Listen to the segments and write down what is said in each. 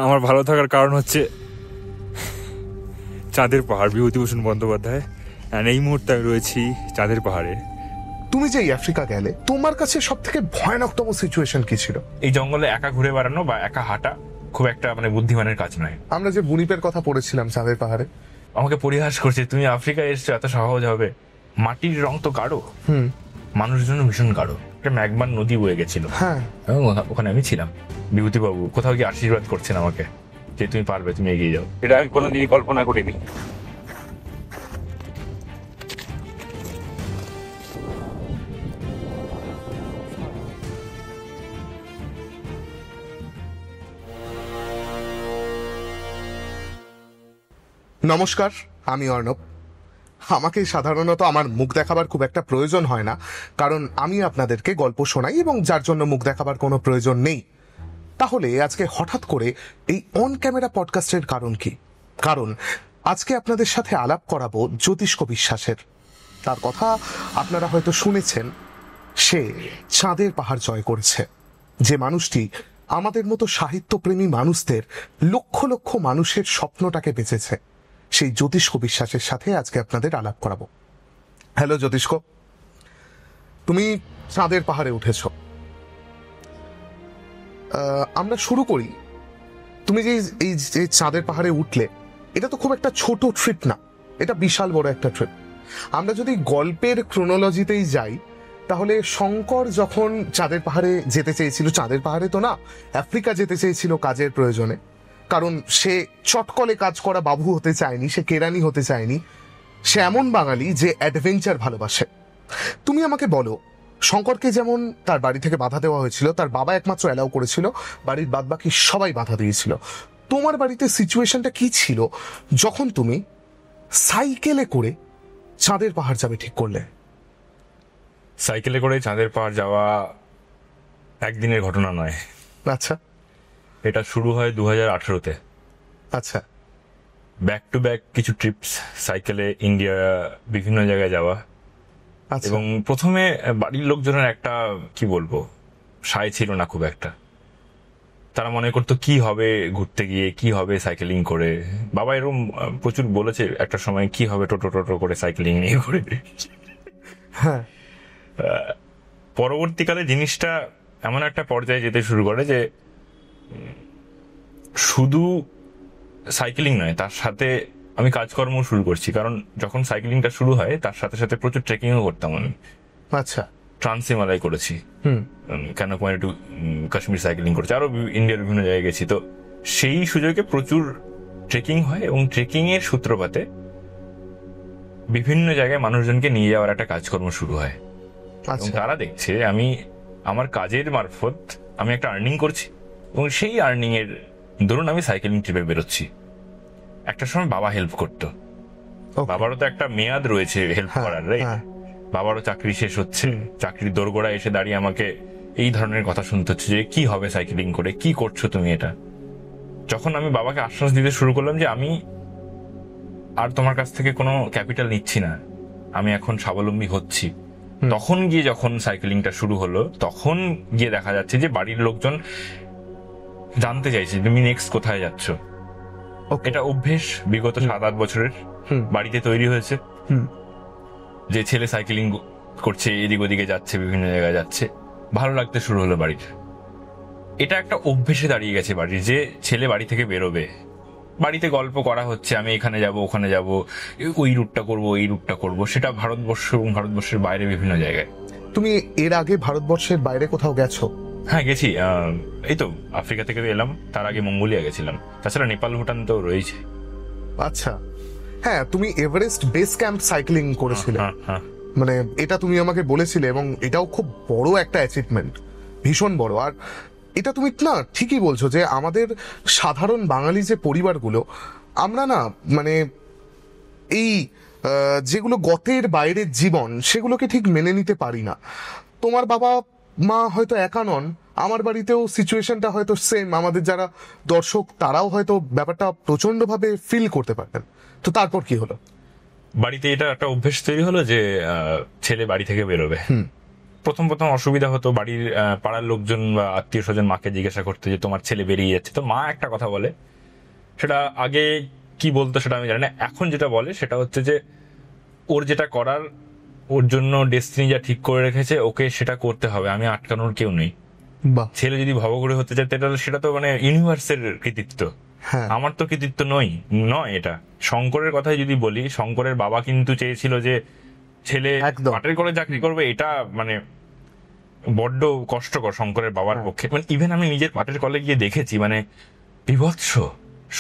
আমার ভালো থাকার কারণ হচ্ছে চাঁদের পাহাড়, বিভূতিভূষণ বন্দ্যোপাধ্যায়। এই মুহূর্তে আমি রয়েছি চাঁদের পাহাড়ে। তুমি যে আফ্রিকা গেলে, তোমার কাছে সব থেকে ভয়ানকতম সিচুয়েশন কি ছিল? এই জঙ্গলে একা ঘুরে বেড়ানো বা একা হাঁটা খুব একটা বুদ্ধিমানের কাজ নয়। আমরা যে বুনিপের কথা পড়েছিলাম চাঁদের পাহাড়ে, আমাকে পরিহাস করছে, তুমি আফ্রিকায় এসছো, এত সহজ হবে? মাটির রং তো গাঢ়, মানুষের জন্য ভীষণ গাঢ়। একটা ম্যাগমার নদী বয়ে গেছিল, এবং ওখানে আমি ছিলাম। বিভূতিবাবু কোথাও গিয়ে আশীর্বাদ করছেন আমাকে যে তুমি পারবে, তুমি এগিয়ে যাও। এটা আমি কোনোদিনই কল্পনা করিনি। নমস্কার, আমি অর্ণব। আমাকে সাধারণত আমার মুখ দেখাবার খুব একটা প্রয়োজন হয় না, কারণ আমি আপনাদেরকে গল্প শোনাই এবং যার জন্য মুখ দেখাবার কোনো প্রয়োজন নেই। তাহলে আজকে হঠাৎ করে এই অন ক্যামেরা পডকাস্টের কারণ কি? কারণ আজকে আপনাদের সাথে আলাপ করাবো জ্যোতিষ্ক বিশ্বাসের। তার কথা আপনারা হয়তো শুনেছেন। সে চাঁদের পাহাড় জয় করেছে। যে মানুষটি আমাদের মতো সাহিত্যপ্রেমী মানুষদের, লক্ষ লক্ষ মানুষের স্বপ্নটাকে বেঁচেছে, সেই জ্যোতিষ্ক বিশ্বাসের সাথে আজকে আপনাদের আলাপ করাবো। হ্যালো জ্যোতিষ্ক, তুমি চাঁদের পাহাড়ে উঠেছ। আমরা শুরু করি। তুমি যে এই যে চাঁদের পাহাড়ে উঠলে, এটা তো খুব একটা ছোট ট্রিপ না, এটা বিশাল বড় একটা ট্রিপ। আমরা যদি গল্পের ক্রোনোলজিতেই যাই, তাহলে শঙ্কর যখন চাঁদের পাহাড়ে যেতে চেয়েছিল, চাঁদের পাহাড়ে তো না, আফ্রিকা যেতে চেয়েছিল কাজের প্রয়োজনে। কারণ সে চটকলে কাজ করা বাবু হতে চায়নি, সে কেরানি হতে চায়নি। সে এমন বাঙালি যে অ্যাডভেঞ্চার ভালোবাসে। তুমি আমাকে বলো, শঙ্করকে যেমন তার বাড়ি থেকে বাধা দেওয়া হয়েছিল, তার বাবা একমাত্র অ্যালাউ করেছিল, বাড়ির বাদবাকি সবাই বাধা দিয়েছিল। তোমার বাড়িতে সিচুয়েশনটা কি ছিল যখন তুমি সাইকেলে করে চাঁদের পাহাড় যাবে ঠিক করলে? সাইকেলে করে চাঁদের পাহাড় যাওয়া একদিনের ঘটনা নয়। আচ্ছা। এটা শুরু হয় 2018-তে। আচ্ছা। ব্যাক টু ব্যাক কিছু ট্রিপস সাইকেলে, ইন্ডিয়া বিভিন্ন জায়গায় যাওয়া। এবং প্রথমে বাড়ির লোকজনের একটা কি বলবো সায় ছিল না খুব একটা। তারা মনে করতো কি হবে ঘুরতে গিয়ে, কি হবে সাইকেলিং করে। বাবা এরকম প্রচুর বলেছে একটা সময়, কি হবে টোটো টোটো করে সাইকেলিং নিয়ে ঘুরে। হ্যাঁ। পরবর্তীকালে জিনিসটা এমন একটা পর্যায়ে যেতে শুরু করে যে শুধু সাইকেলিং নয়, তার সাথে আমি কাজকর্ম শুরু করছি। কারণ যখন সাইকেলিংটা শুরু হয় তার সাথে সাথে প্রচুর ট্রেকিংও করতাম আমি। আচ্ছা। ট্রান্স হিমালয় করেছি, কন্যাকুমারী টু কাশ্মীর সাইকেলিং করেছি, আরো ইন্ডিয়ার বিভিন্ন জায়গায় গেছি। তো সেই সুযোগে প্রচুর ট্রেকিং হয় এবং ট্রেকিং এর সূত্রপাতে বিভিন্ন জায়গায় মানুষজনকে নিয়ে যাওয়ার একটা কাজকর্ম শুরু হয়। এবং তারা দেখছে আমি আমার কাজের মারফত আমি একটা আর্নিং করছি, এবং সেই আর্নিং এর ধরুন আমি সাইকেলিং ট্রিপে বেরোচ্ছি। একটা সময় বাবা হেল্প করতো, বাবারও তো একটা মেয়াদ রয়েছে হেল্প করার, রাইট? বাবারও চাকরি শেষ হচ্ছে, চাকরির দোরগোড়ায় এসে দাঁড়িয়ে আমাকে এই ধরনের কথা শুনতে হচ্ছে যে কি হবে সাইকেলিং করে, কি করছো তুমি এটা। যখন আমি বাবাকে আশ্বাস দিতে শুরু করলাম যে আমি আর তোমার কাছ থেকে কোনো ক্যাপিটাল নিচ্ছি না, আমি এখন স্বাবলম্বী হচ্ছি, তখন গিয়ে যখন সাইকেলিংটা শুরু হলো, তখন গিয়ে দেখা যাচ্ছে যে বাড়ির লোকজন জানতে চাইছে তুমি নেক্সট কোথায় যাচ্ছ। এটা অভ্যেস বিগত 7-8 বছরের বাড়িতে তৈরি হয়েছে যে ছেলে সাইকেলিং করছে, এদিক ওদিকে যাচ্ছে, বিভিন্ন জায়গায় যাচ্ছে, ভালো লাগতে শুরু হলো বাড়ির। এটা একটা অভ্যেসে দাঁড়িয়ে গেছে বাড়ির, যে ছেলে বাড়ি থেকে বেরোবে। বাড়িতে গল্প করা হচ্ছে আমি এখানে যাব, ওখানে যাব, ওই রুটটা করব, এই রুটটা করব, সেটা ভারতবর্ষ এবং ভারতবর্ষের বাইরে বিভিন্ন জায়গায়। তুমি এর আগে ভারতবর্ষের বাইরে কোথাও গেছো? হ্যাঁ গেছি, এই তো আফ্রিকা থেকে এলাম, তার আগে মঙ্গোলিয়া গেছিলাম, তাছাড়া নেপাল ভুটান তো রয়েছে। আচ্ছা। হ্যাঁ, তুমি এভারেস্ট বেস ক্যাম্প সাইক্লিং করেছিলে, মানে এটা তুমি আমাকে বলেছিলে, এবং এটাও খুব বড় একটা অ্যাচিভমেন্ট, ভীষণ বড়। আর এটা তুমি না ঠিকই বলছো যে আমাদের সাধারণ বাঙালি যে পরিবারগুলো, আমরা না এই যেগুলো গতের বাইরের জীবন, সেগুলোকে ঠিক মেনে নিতে পারি না। তোমার বাবা মা হয়তো একা নন, আমার বাড়িতেও সিচুয়েশনটা হয়তো সেম। আমাদের যারা দর্শক তারাও হয়তো ব্যাপারটা প্রচন্ড ভাবে ফিল করতে পারতেন। তো তারপর কি হলো? বাড়িতে এটা একটা অভ্যেস তৈরি হলো যে ছেলে বাড়ি থেকে বেরোবে। প্রথম প্রথম অসুবিধা হতো, বাড়ির পাড়ার লোকজন বা আত্মীয় স্বজন মাকে জিজ্ঞাসা করতে যে তোমার ছেলে বেরিয়ে যাচ্ছে, তো মা একটা কথা বলে, সেটা আগে কি বলতো সেটা আমি জানি না, এখন যেটা বলে সেটা হচ্ছে যে ওর যেটা করার, ওর জন্য ডেস্টিনি যা ঠিক করে রেখেছে ওকে সেটা করতে হবে, আমি আটকানোর কেউ নেই। ছেলে যদি ভবঘুরে হতে চায় সেটা তো মানে ইউনিভার্সের কৃতিত্ব, আমার তো কৃতিত্ব নয় এটা। শঙ্করের কথাই যদি বলি, শঙ্করের বাবা কিন্তু চেয়েছিল যে ছেলে পাটের কলে চাকরি করবে, এটা মানে বড্ড কষ্টকর শঙ্করের বাবার পক্ষে। মানে ইভেন আমি নিজের পাটের কলে গিয়ে দেখেছি, মানে বিভৎস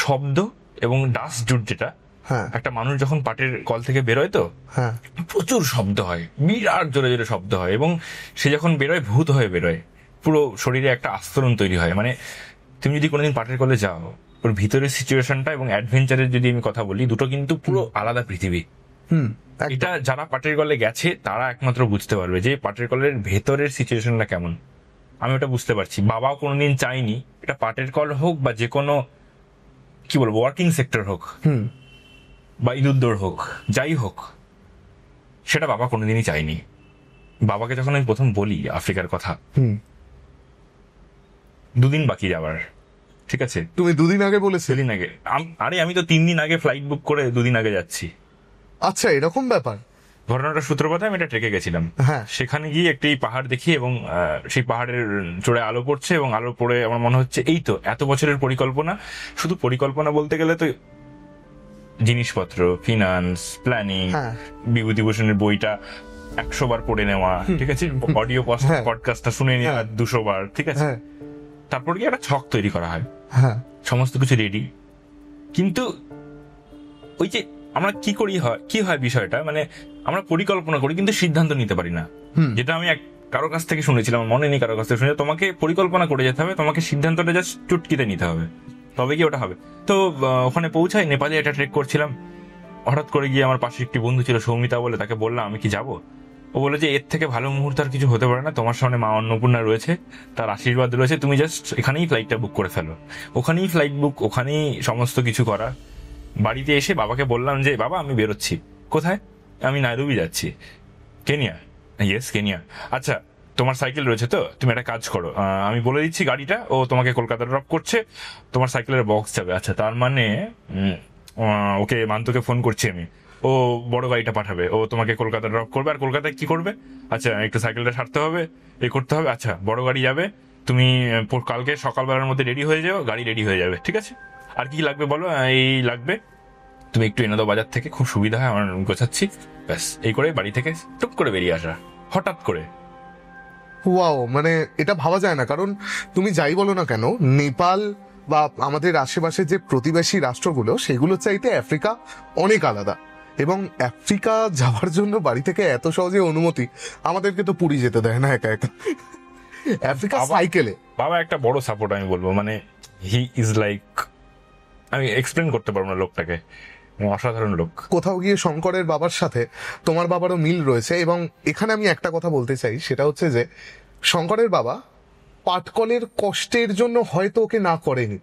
শব্দ এবং ডাস্ট জুট, যেটা একটা মানুষ যখন পাটের কল থেকে বেরোয় তো প্রচুর শব্দ হয়, বিরাট জোরে জোরে শব্দ হয়, এবং সে যখন বেরোয় ভূত হয়ে বেরোয়, পুরো শরীরে একটা আস্তরণ তৈরি হয়। মানে তুমি যদি কোনোদিন পাটের কলে যাও, ওর ভিতরের সিচুয়েশনটা এবং অ্যাডভেঞ্চারের যদি আমি কথা বলি, দুটো কিন্তু পুরো আলাদা পৃথিবী। এটা যারা পাটের কলে গেছে তারা একমাত্র বুঝতে পারবে যে পাটের কলের ভেতরের সিচুয়েশনটা কেমন। আমি ওটা বুঝতে পারছি। বাবাও কোনোদিন চাইনি এটা পাটের কল হোক বা যে কোনো কি বলবো ওয়ার্কিং সেক্টর হোক বা ইঁদুরদৌড় হোক, যাই হোক, সেটা বাবা কোনোদিনই চাইনি। বাবাকে যখন আমি প্রথম বলি আফ্রিকার কথা, 2 দিন বাকি যাবার, ঠিক আছে, তুমি 2 দিন আগে বলেছি? 2 দিন আগে। আরে আমি তো 3 দিন আগে ফ্লাইট বুক করে 2 দিন আগে যাচ্ছি। আচ্ছা, এরকম ব্যাপার। ঘটনাটা সূত্রপাতে আমি এটা ট্রেকে গেছিলাম, সেখানে গিয়ে একটি পাহাড় দেখি এবং সেই পাহাড়ের চূড়ায় আলো পড়ছে, এবং আলো পড়ে আমার মনে হচ্ছে এই তো এত বছরের পরিকল্পনা। শুধু পরিকল্পনা বলতে গেলে তো জিনিসপত্র, ফিনান্স, প্ল্যানিং, বিভূতিভূষণের বইটা 100 বার পড়ে নেওয়া, ঠিক আছে, অডিও পডকাস্টটা শুনে নেওয়া 200 বার, ঠিক আছে, তারপর গিয়ে একটা ছক তৈরি করা হয়, সমস্ত কিছু রেডি। কিন্তু ওই যে আমরা কি হয় বিষয়টা, মানে আমরা পরিকল্পনা করি কিন্তু সিদ্ধান্ত নিতে পারি না। যেটা আমি কারো কাছ থেকে শুনেছিলাম, মনে নেই কারো কাছ থেকে শুনে, তোমাকে পরিকল্পনা করে যেতে হবে, তোমাকে সিদ্ধান্তটা জাস্ট চুটকিতে নিতে হবে, তবে কি ওটা হবে। তো ওখানে পৌঁছাই, নেপালে এটা ট্রেক করছিলাম, হঠাৎ করে গিয়ে আমার পাশে একটি বন্ধু ছিল সৌমিতা বলে, তাকে বললাম আমি কি যাবো। ও বলে যে এর থেকে ভালো মুহূর্ত আর কিছু হতে পারে না, তোমার সামনে মা অন্নপূর্ণা রয়েছে, তার আশীর্বাদ রয়েছে, তুমি জাস্ট এখানেই ফ্লাইটটা বুক করে ফেলো। ওখানেই ফ্লাইট বুক, ওখানেই সমস্ত কিছু করা। বাড়িতে এসে বাবাকে বললাম যে বাবা আমি বেরোচ্ছি। কোথায়? আমি নাইরোবি যাচ্ছি। কেনিয়া? Yes Kenya. আচ্ছা তোমার সাইকেল রয়েছে তো, তুমি একটা কাজ করো, আমি বলে দিচ্ছি গাড়িটা, ও তোমাকে কলকাতা ড্রপ করছে, তোমার সাইকেলের বক্স যাবে। আচ্ছা তার মানে ওকে মান্তুকে ফোন করছি আমি, ও বড় গাড়িটা পাঠাবে, ও তোমাকে কলকাতা ড্রপ করবে। আর কলকাতায় কি করবে? আচ্ছা একটু সাইকেলটা ছাড়তে হবে, করতে হবে। আচ্ছা বড় গাড়ি যাবে, তুমি কালকে সকালবেলার মধ্যে রেডি হয়ে যাও, গাড়ি রেডি হয়ে যাবে, ঠিক আছে। আর কি লাগবে বলো? এই লাগবে, তুমি একটু এনে দাও বাজার থেকে, খুব সুবিধা হয় আমার গোছাচ্ছি। ব্যাস এই করে বাড়ি থেকে টুক করে বেরিয়ে আসা, হঠাৎ করে। ওয়াও, মানে এটা ভাবা যায় না। কারণ তুমি যাই বলো না কেন, নেপাল বা আমাদের আশেপাশে যে প্রতিবেশী রাষ্ট্রগুলো, সেগুলো চাইতে আফ্রিকা অনেক আলাদা। এবং আফ্রিকা যাওয়ার জন্য বাড়ি থেকে এত সহজে অনুমতি, আমাদেরকে তো পুরী যেতে দেয় না একা একা। আফ্রিকা সাইকেলে বাবা একটা বড় সাপোর্ট আমি বলবো, মানে হি ইজ লাইক, আমি এক্সপ্লেন করতে পারবো না লোকটাকে, অসাধারণ লোক। কোথাও গিয়ে শঙ্করের বাবার সাথে তোমার বাবারও মিল রয়েছে। এবং এখানে আমি একটা কথা বলতে চাই, সেটা হচ্ছে যে শঙ্করের বাবা পাটকলের কষ্টের জন্য হয়তো ওকে না করেনি।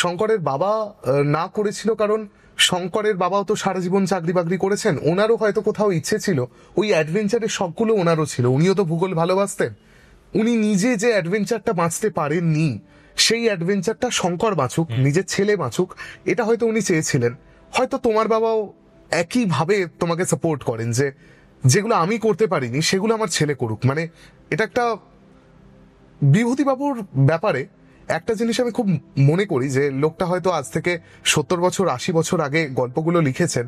শঙ্করের বাবা না করেছিল কারণ শঙ্করের বাবাও তো সারা জীবন চাকরি বাকরি করেছেন, ওনারও হয়তো কোথাও ইচ্ছে ছিল, ওই অ্যাডভেঞ্চারের শখগুলো ওনারও ছিল, উনিও তো ভূগোল ভালোবাসতেন। উনি নিজে যে অ্যাডভেঞ্চারটা বাঁচতে পারেননি, সেই অ্যাডভেঞ্চারটা শঙ্কর বাঁচুক, নিজের ছেলে বাঁচুক, এটা হয়তো উনি চেয়েছিলেন। হয়তো তোমার বাবাও একইভাবে তোমাকে সাপোর্ট করেন যে যেগুলো আমি করতে পারিনি সেগুলো আমার ছেলে করুক। মানে এটা একটা বিভূতিবাবুর ব্যাপারে একটা জিনিস আমি খুব মনে করি, যে লোকটা হয়তো আজ থেকে 70 বছর 80 বছর আগে গল্পগুলো লিখেছেন,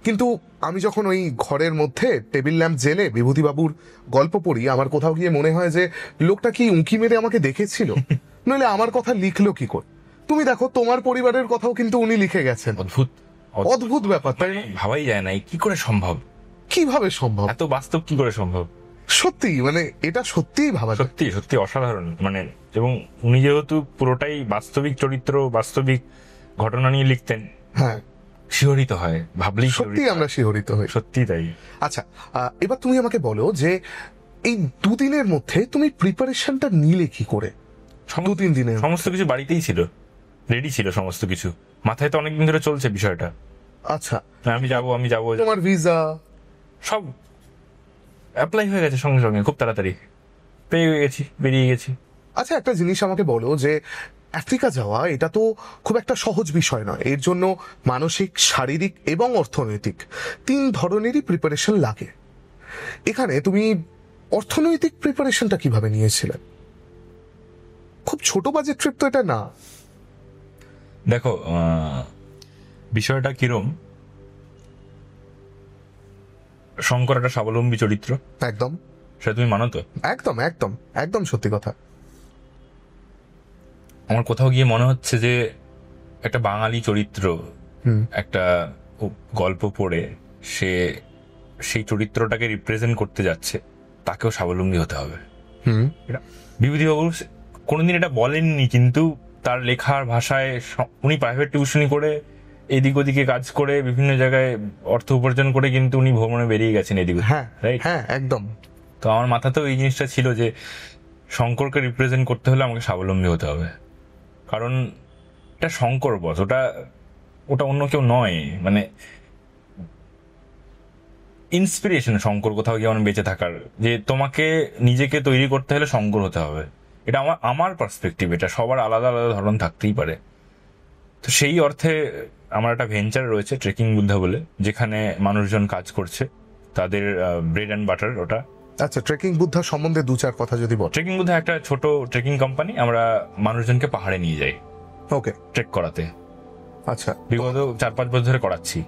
কিন্তু আমি যখন ওই ঘরের মধ্যে টেবিল ল্যাম্প জেলে বিভূতিবাবুর গল্প পড়ি, আমার কোথাও গিয়ে মনে হয় যে লোকটা কি উঁকি মেরে আমাকে দেখেছিল, নইলে আমার কথা লিখলো কি করে। তুমি দেখো তোমার পরিবারের কথাও কিন্তু উনি লিখে গেছেন। অদ্ভুত ব্যাপার, তাই ভাবাই যায় না কি করে সম্ভব, কিভাবে সম্ভব, এত বাস্তব কি করে সম্ভব। সত্যি মানে এটা সত্যিই ভাবা, সত্যি সত্যি অসাধারণ। মানে এবং উনি যেহেতু পুরোটাই বাস্তবিক চরিত্র, বাস্তবিক ঘটনা নিয়ে লিখতেন, হ্যাঁ শিহরিত হয়, ভাবলেই সত্যি আমরা শিহরিত হই, সত্যি তাই। আচ্ছা এবার তুমি আমাকে বলো যে এই 2 দিনের মধ্যে তুমি প্রিপারেশনটা নিলে কি করে? 2-3 দিনে সমস্ত কিছু বাড়িতেই ছিল, রেডি ছিল সমস্ত কিছু, মাথায় তো অনেকদিন ধরে চলছে বিষয়টা। আচ্ছা আমি যাবো, তোমার ভিসা সব অ্যাপ্লাই হয়ে গেছে সঙ্গে সঙ্গে, খুব তাড়াতাড়ি। বেরিয়ে গেছি। আচ্ছা, একটা জিনিস আমাকে বলো যে আফ্রিকা যাওয়া এটা তো খুব একটা সহজ বিষয় নয়। এর জন্য মানসিক, শারীরিক এবং অর্থনৈতিক 3 ধরনেরই প্রিপারেশন লাগে। এখানে তুমি অর্থনৈতিক প্রিপারেশনটা কিভাবে নিয়েছিলে? খুব ছোট বাজেট ট্রিপ তো এটা না। দেখো, বিষয়টা কিরম, শঙ্কর একটা স্বাবলম্বী চরিত্র, একদম, সেটা তুমি মানো তো? একদম একদম একদম সত্যি কথা। আমার কোথাও গিয়ে মনে হচ্ছে যে একটা বাঙালি চরিত্র একটা গল্প পড়ে সে সেই চরিত্রটাকে রিপ্রেজেন্ট করতে যাচ্ছে, তাকেও স্বাবলম্বী হতে হবে। বিভূতিবাবু কোনোদিন এটা বলেননি, কিন্তু তার লেখার ভাষায় উনি প্রাইভেট টিউশনি করে এদিক ওদিকে কাজ করে বিভিন্ন জায়গায় অর্থ উপার্জন করে কিন্তু উনি ভ্রমণে বেরিয়ে গেছেন এদিক। হ্যাঁ, হ্যাঁ, একদম। তো আমার মাথাতেও এই জিনিসটা ছিল যে শঙ্করকে রিপ্রেজেন্ট করতে হলে আমাকে স্বাবলম্বী হতে হবে, কারণ এটা শঙ্কর বস, ওটা অন্য কেউ নয়। মানে ইন্সপিরেশন শঙ্কর কোথাও গিয়ে আমার বেঁচে থাকার, যে তোমাকে নিজেকে তৈরি করতে হলে শঙ্কর হতে হবে। এটা আমার পার্সপেক্টিভ, এটা সবার আলাদা আলাদা ধরন থাকতেই পারে। তো সেই অর্থে আমার একটা ভেঞ্চার রয়েছে ট্রেকিং বুদ্ধা বলে, যেখানে মানুষজন কাজ করছে, তাদের ব্রেড অ্যান্ড বাটার ওটা। আচ্ছা, ট্রেকিং বুদ্ধা সম্বন্ধে 2-4 কথা যদি বল। ট্রেকিং বুদ্ধা একটা ছোট ট্রেকিং কোম্পানি, আমরা মানুষজনকে পাহাড়ে নিয়ে যাই ওকে ট্রেক করাতে। আচ্ছা, বিগত 4-5 বছর ধরে করাচ্ছি।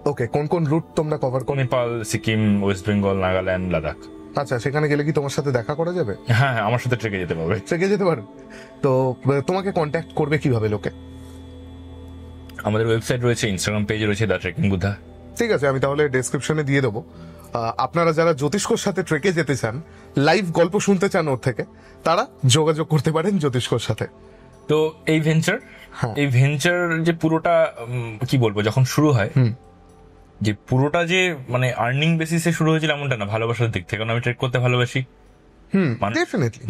ওকে, কোন কোন রুট তোমরা কভার করো? নেপাল, সিকিম, ওয়েস্ট বেঙ্গল, নাগাল্যান্ড, লাদাখ। আচ্ছা, সেখানে গেলে কি তোমার সাথে দেখা করা যাবে? হ্যাঁ, আমার সাথে ট্রেকে যেতে পারবে। ট্রেকে যেতে পারো? তো তোমাকে কন্ট্যাক্ট করবে কিভাবে লোকে? আমাদের ওয়েবসাইট রয়েছে, ইনস্টাগ্রাম পেজ রয়েছে, দ্য ট্রেকিং বুদ্ধা। ঠিক আছে, আমি তাহলে ডেসক্রিপশনে দিয়ে দেবো। আপনারা যারা জ্যোতিষ্কর সাথে ট্রেকে যেতে চান, লাইভ গল্প শুনতে চান ওর থেকে, তারা যোগাযোগ করতে পারেন জ্যোতিষ্কর সাথে। তো এই ভেঞ্চার যে পুরোটা কি বলবো, যখন শুরু হয়, যে পুরোটা যে মানে আর্নিং বেসিসে শুরু হয়েছিল এমনটা না, ভালোবাসার দিক থেকে। কারণ আমি ট্রেক করতে ভালোবাসি।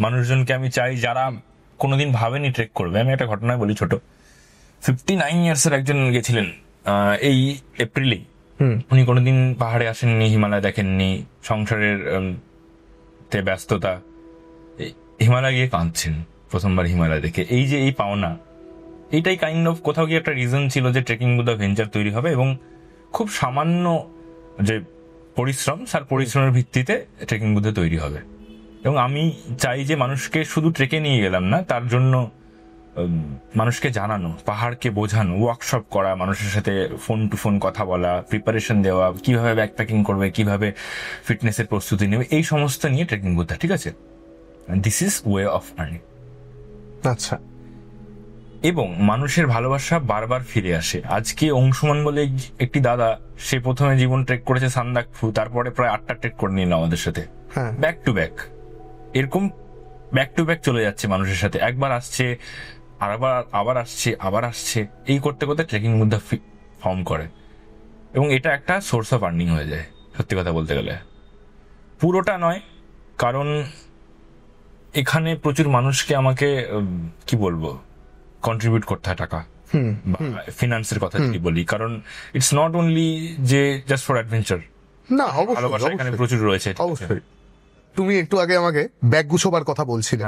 মানুষজনকে আমি চাই যারা কোনোদিন ভাবেনি ট্রেক করবে। আমি একটা ঘটনায় বলি ছোট। 59 ইয়ার্সের একজন গেছিলেন এই এপ্রিলেই। উনি কোনোদিন পাহাড়ে আসেননি, হিমালয় দেখেননি, সংসারের তে ব্যস্ততা, হিমালয় গিয়ে কাঁদছেন প্রথমবার হিমালয় দেখে। এই যে এই পাওনা, এইটাই কাইন্ড অফ কোথাও গিয়ে একটা রিজন ছিল যে ট্রেকিং বুদ্ধা ভেঞ্চার তৈরি হবে, এবং খুব সামান্য যে পরিশ্রমের ভিত্তিতে ট্রেকিং বুদ্ধা তৈরি হবে। এবং আমি চাই যে মানুষকে শুধু ট্রেকে নিয়ে গেলাম না, তার জন্য মানুষকে জানানো, পাহাড়কে বোঝানো, ওয়ার্কশপ করা, মানুষের সাথে ফোন টু ফোন কথা বলা, প্রিপারেশন দেওয়া, কিভাবে ব্যাকপ্যাকিং করবে, কিভাবে ফিটনেসের প্রস্তুতি নেবে, এই সমস্ত নিয়ে ট্রেকিং বুদ্ধা। ঠিক আছে, this is way of earning. আচ্ছা, এবং মানুষের ভালোবাসা বারবার ফিরে আসে। আজকে অংশুমান বলে একটি দাদা, সে প্রথমে জীবন ট্রেক করেছে সান্দাকফু, তারপরে প্রায় 8টা ট্রেক করে নিল আমাদের সাথে, ব্যাক টু ব্যাক। এরকম ব্যাক টু ব্যাক চলে যাচ্ছে মানুষের সাথে, একবার আসছে, আবার আসছে, এই করতে করতে ট্রেকিং বুদ্ধা ফর্ম করে। এবং এটা একটা সোর্স অফ আর্নিং হয়ে যায়, সত্যি কথা বলতে গেলে। পুরোটা নয়, কারণ এখানে প্রচুর মানুষকে আমাকে কি বলবো কন্ট্রিবিউট করতে হয় টাকা, ফিনান্সের কথা যদি বলি, কারণ ইটস নট অনলি যে জাস্ট ফর অ্যাডভেঞ্চার। না, ভালোবাসা এখানে প্রচুর রয়েছে। অবশ্যই। তুমি একটু আগে আমাকে ব্যাগ গুছোবার কথা বলছিলে,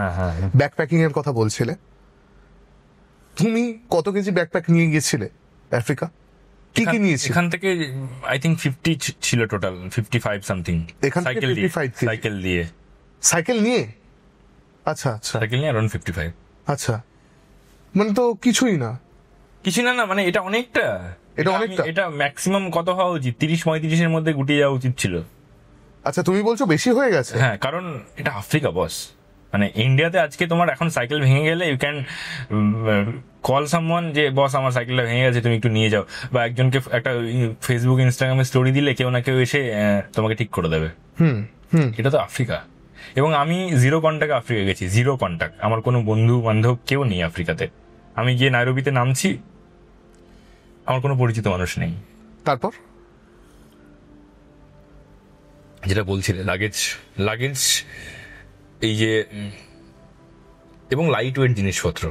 ব্যাকপ্যাকিং এর কথা বলছিলে। তুমি কত কেজি ব্যাকপ্যাক নিয়ে গিয়েছিলে আফ্রিকা? কি কি নিয়েছিলে? এখান থেকে আই থিঙ্ক 50 ছিল টোটাল, 55 সামথিং। সাইকেল নিয়ে? আচ্ছা, সাইকেল নিয়ে अराउंड 55। আচ্ছা, মানে তো কিছুই না। মানে এটা অনেকটা। এটা ম্যাক্সিমাম কত হওয়া উচিত? 30-35 এর মধ্যে গুটিয়ে যাওয়া উচিত ছিল। আচ্ছা, তুমি বলছো বেশি হয়ে গেছে? হ্যাঁ, কারণ এটা আফ্রিকা বস। মানে ইন্ডিয়াতে আজকে তোমার এখন সাইকেল ভেঙে গেলে ইউ ক্যান কল সামওয়ান যে বস আমার সাইকেলটা ভেঙে গেছে, তুমি একটু নিয়ে যাও, বা একজনকে একটা ফেসবুক ইনস্টাগ্রামে স্টোরি দিলে কেউ না কেউ এসে তোমাকে ঠিক করে দেবে। এটা তো আফ্রিকা। এবং আমি 0 কন্টাক্ট আফ্রিকা গেছি, 0 কন্টাক্ট। আমার কোনো বন্ধু বান্ধব কেউ নেই আফ্রিকাতে। আমি গিয়ে নাইরোবিতে নামছি, আমার কোনো পরিচিত মানুষ নেই। তারপর যেটা বলছিলে লাগেজ এই যে, এবং লাইট ওয়েট জিনিসপত্র,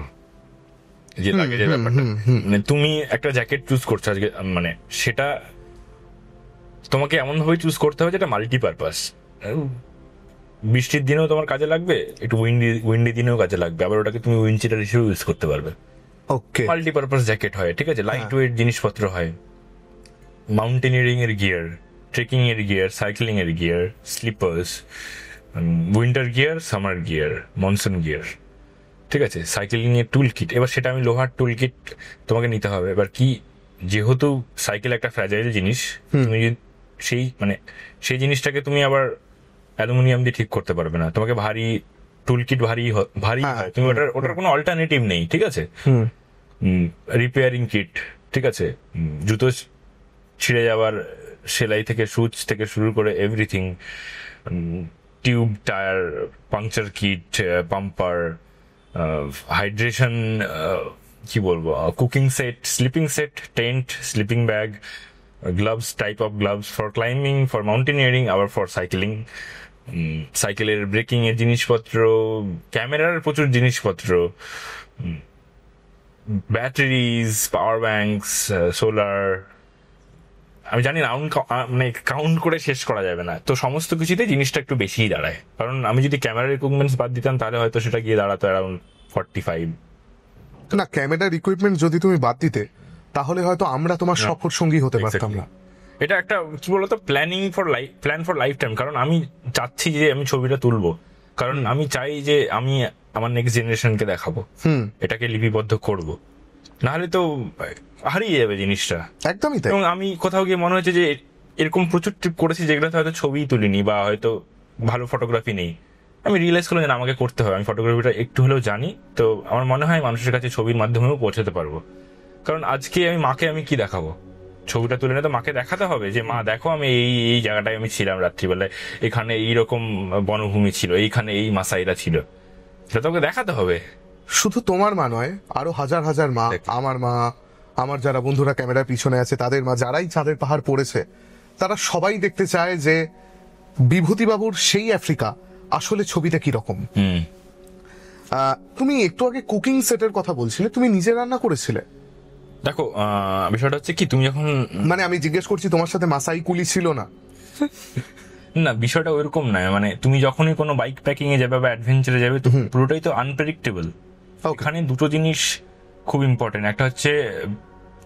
যে লাগেজের ব্যাপারটা, মানে তুমি একটা জ্যাকেট চুজ করছো আজকে, মানে সেটা তোমাকে এমন ভাবে চুজ করতে হবে যেটা মাল্টিপারপাস। বৃষ্টির দিনেও তোমার কাজে লাগবে, একটু উইন্ডি দিনেও কাজে লাগবে, আবার ওটাকে তুমি উইন্ড চিটার হিসেবে ইউজ করতে পারবে। ওকে, মাল্টিপারপাস জ্যাকেট হয়, ঠিক আছে, লাইট ওয়েট জিনিসপত্র হয়, মাউন্টেনিয়ারিং এর গিয়ার, ট্রেকিং এর গিয়ার, সাইক্লিং এর gear, sleepers, winter gear, summer gear, monsoon gear, ঠিক আছে, সাইকেলিং এর টুল কিট। এবার সেটা আমি লোহার টুল কিট তোমাকে নিতে হবে। এবার কি, যেহেতু সাইকেল একটা ফ্র্যাজাইল জিনিস, তুমি সেই জিনিসটাকে তুমি আবার অ্যালুমিনিয়াম দিয়ে ঠিক করতে পারবে না, তোমাকে ভারী টুল কিট ভারী হয়, তুমি ওটার কোনো অল্টারনেটিভ নেই, ঠিক আছে। রিপেয়ারিং কিট, ঠিক আছে, জুতো ছিঁড়ে যাওয়ার সেলাই থেকে সুচ থেকে শুরু করে everything, tube, tyre, puncture kit, pumper, hydration, কি বলবো, cooking set, sleeping set, tent, sleeping bag, gloves, type of gloves for climbing, for mountaineering, আবার ফর সাইকেলিং, সাইকেলের ব্রেকিং এর জিনিসপত্র, ক্যামেরার প্রচুর জিনিসপত্র, ব্যাটারিজ, পাওয়ার ব্যাংকস, সোলার, আমি জানি মানে কাউন্ট করে শেষ করা যাবে না। তো সমস্ত কিছুতে জিনিসটা একটু বেশিই দাঁড়ায়, কারণ আমি যদি ক্যামেরার ইকুইপমেন্টস বাদ দিতাম তাহলে হয়তো সেটা গিয়ে দাঁড়াতো অ্যারাউন্ড 45। না, ক্যামেরার ইকুইপমেন্ট যদি তুমি বাদ দিতে তাহলে হয়তো আমরা তোমার সফর সঙ্গী হতে পারতাম না। এটা একটা কি বলতো, প্ল্যান ফর লাইফ টাইম। কারণ আমি চাচ্ছি যে আমি ছবিটা তুলবো, কারণ আমি চাই যে আমি আমার নেক্সট জেনারেশনকে দেখাবো, এটাকে লিপিবদ্ধ করব, নাহলে তো হারিয়ে যাবে জিনিসটা। একদমই তাই। এবং আমি কোথাও গিয়ে মনে হচ্ছে যে এরকম প্রচুর ট্রিপ করেছি যেগুলোতে হয়তো ছবি তুলিনি বা হয়তো ভালো ফটোগ্রাফি নেই। আমি রিয়েলাইজ করলাম যে আমাকে করতে হবে, আমি ফটোগ্রাফিটা একটু হলেও জানি, তো আমার মনে হয় মানুষের কাছে ছবির মাধ্যমেও পৌঁছাতে পারবো। কারণ আজকে মাকে আমি কি দেখাবো, ছবিটা তুলে নিয়ে তো মাকে দেখাতে হবে যে মা দেখো আমি এই জায়গাটায় আমি ছিলাম রাত্রিবেলায়, এখানে এইরকম বনভূমি ছিল, এইখানে এই মাসাইরা ছিল, সেটা তোকে দেখাতে হবে। শুধু তোমার মা নয়, আরো হাজার হাজার মা, আমার মা, আমার যারা বন্ধুরা ক্যামেরার পিছনে আছে তাদের মা, যারাই চাঁদের পাহাড় পড়েছে, তারা সবাই দেখতে চায় যে বিভূতিবাবুর সেই আফ্রিকা আসলে ছবিটা কিরকম। তুমি একটু আগে কুকিং সেটের কথা বলছিলে, তুমি নিজে রান্না করেছিলে? দেখো, বিষয়টা হচ্ছে কি, তুমি যখন, মানে আমি জিজ্ঞেস করছি তোমার সাথে মাসাই কুলি ছিল না? না, বিষয়টা ওইরকম নয়। মানে তুমি যখনই কোনো বাইক প্যাকিং এ যাবে বা অ্যাডভেঞ্চারে যাবে, তো পুরোটাই তো আনপ্রেডিক্টেবল। ওখানে দুটো জিনিস খুব ইম্পর্টেন্ট। একটা হচ্ছে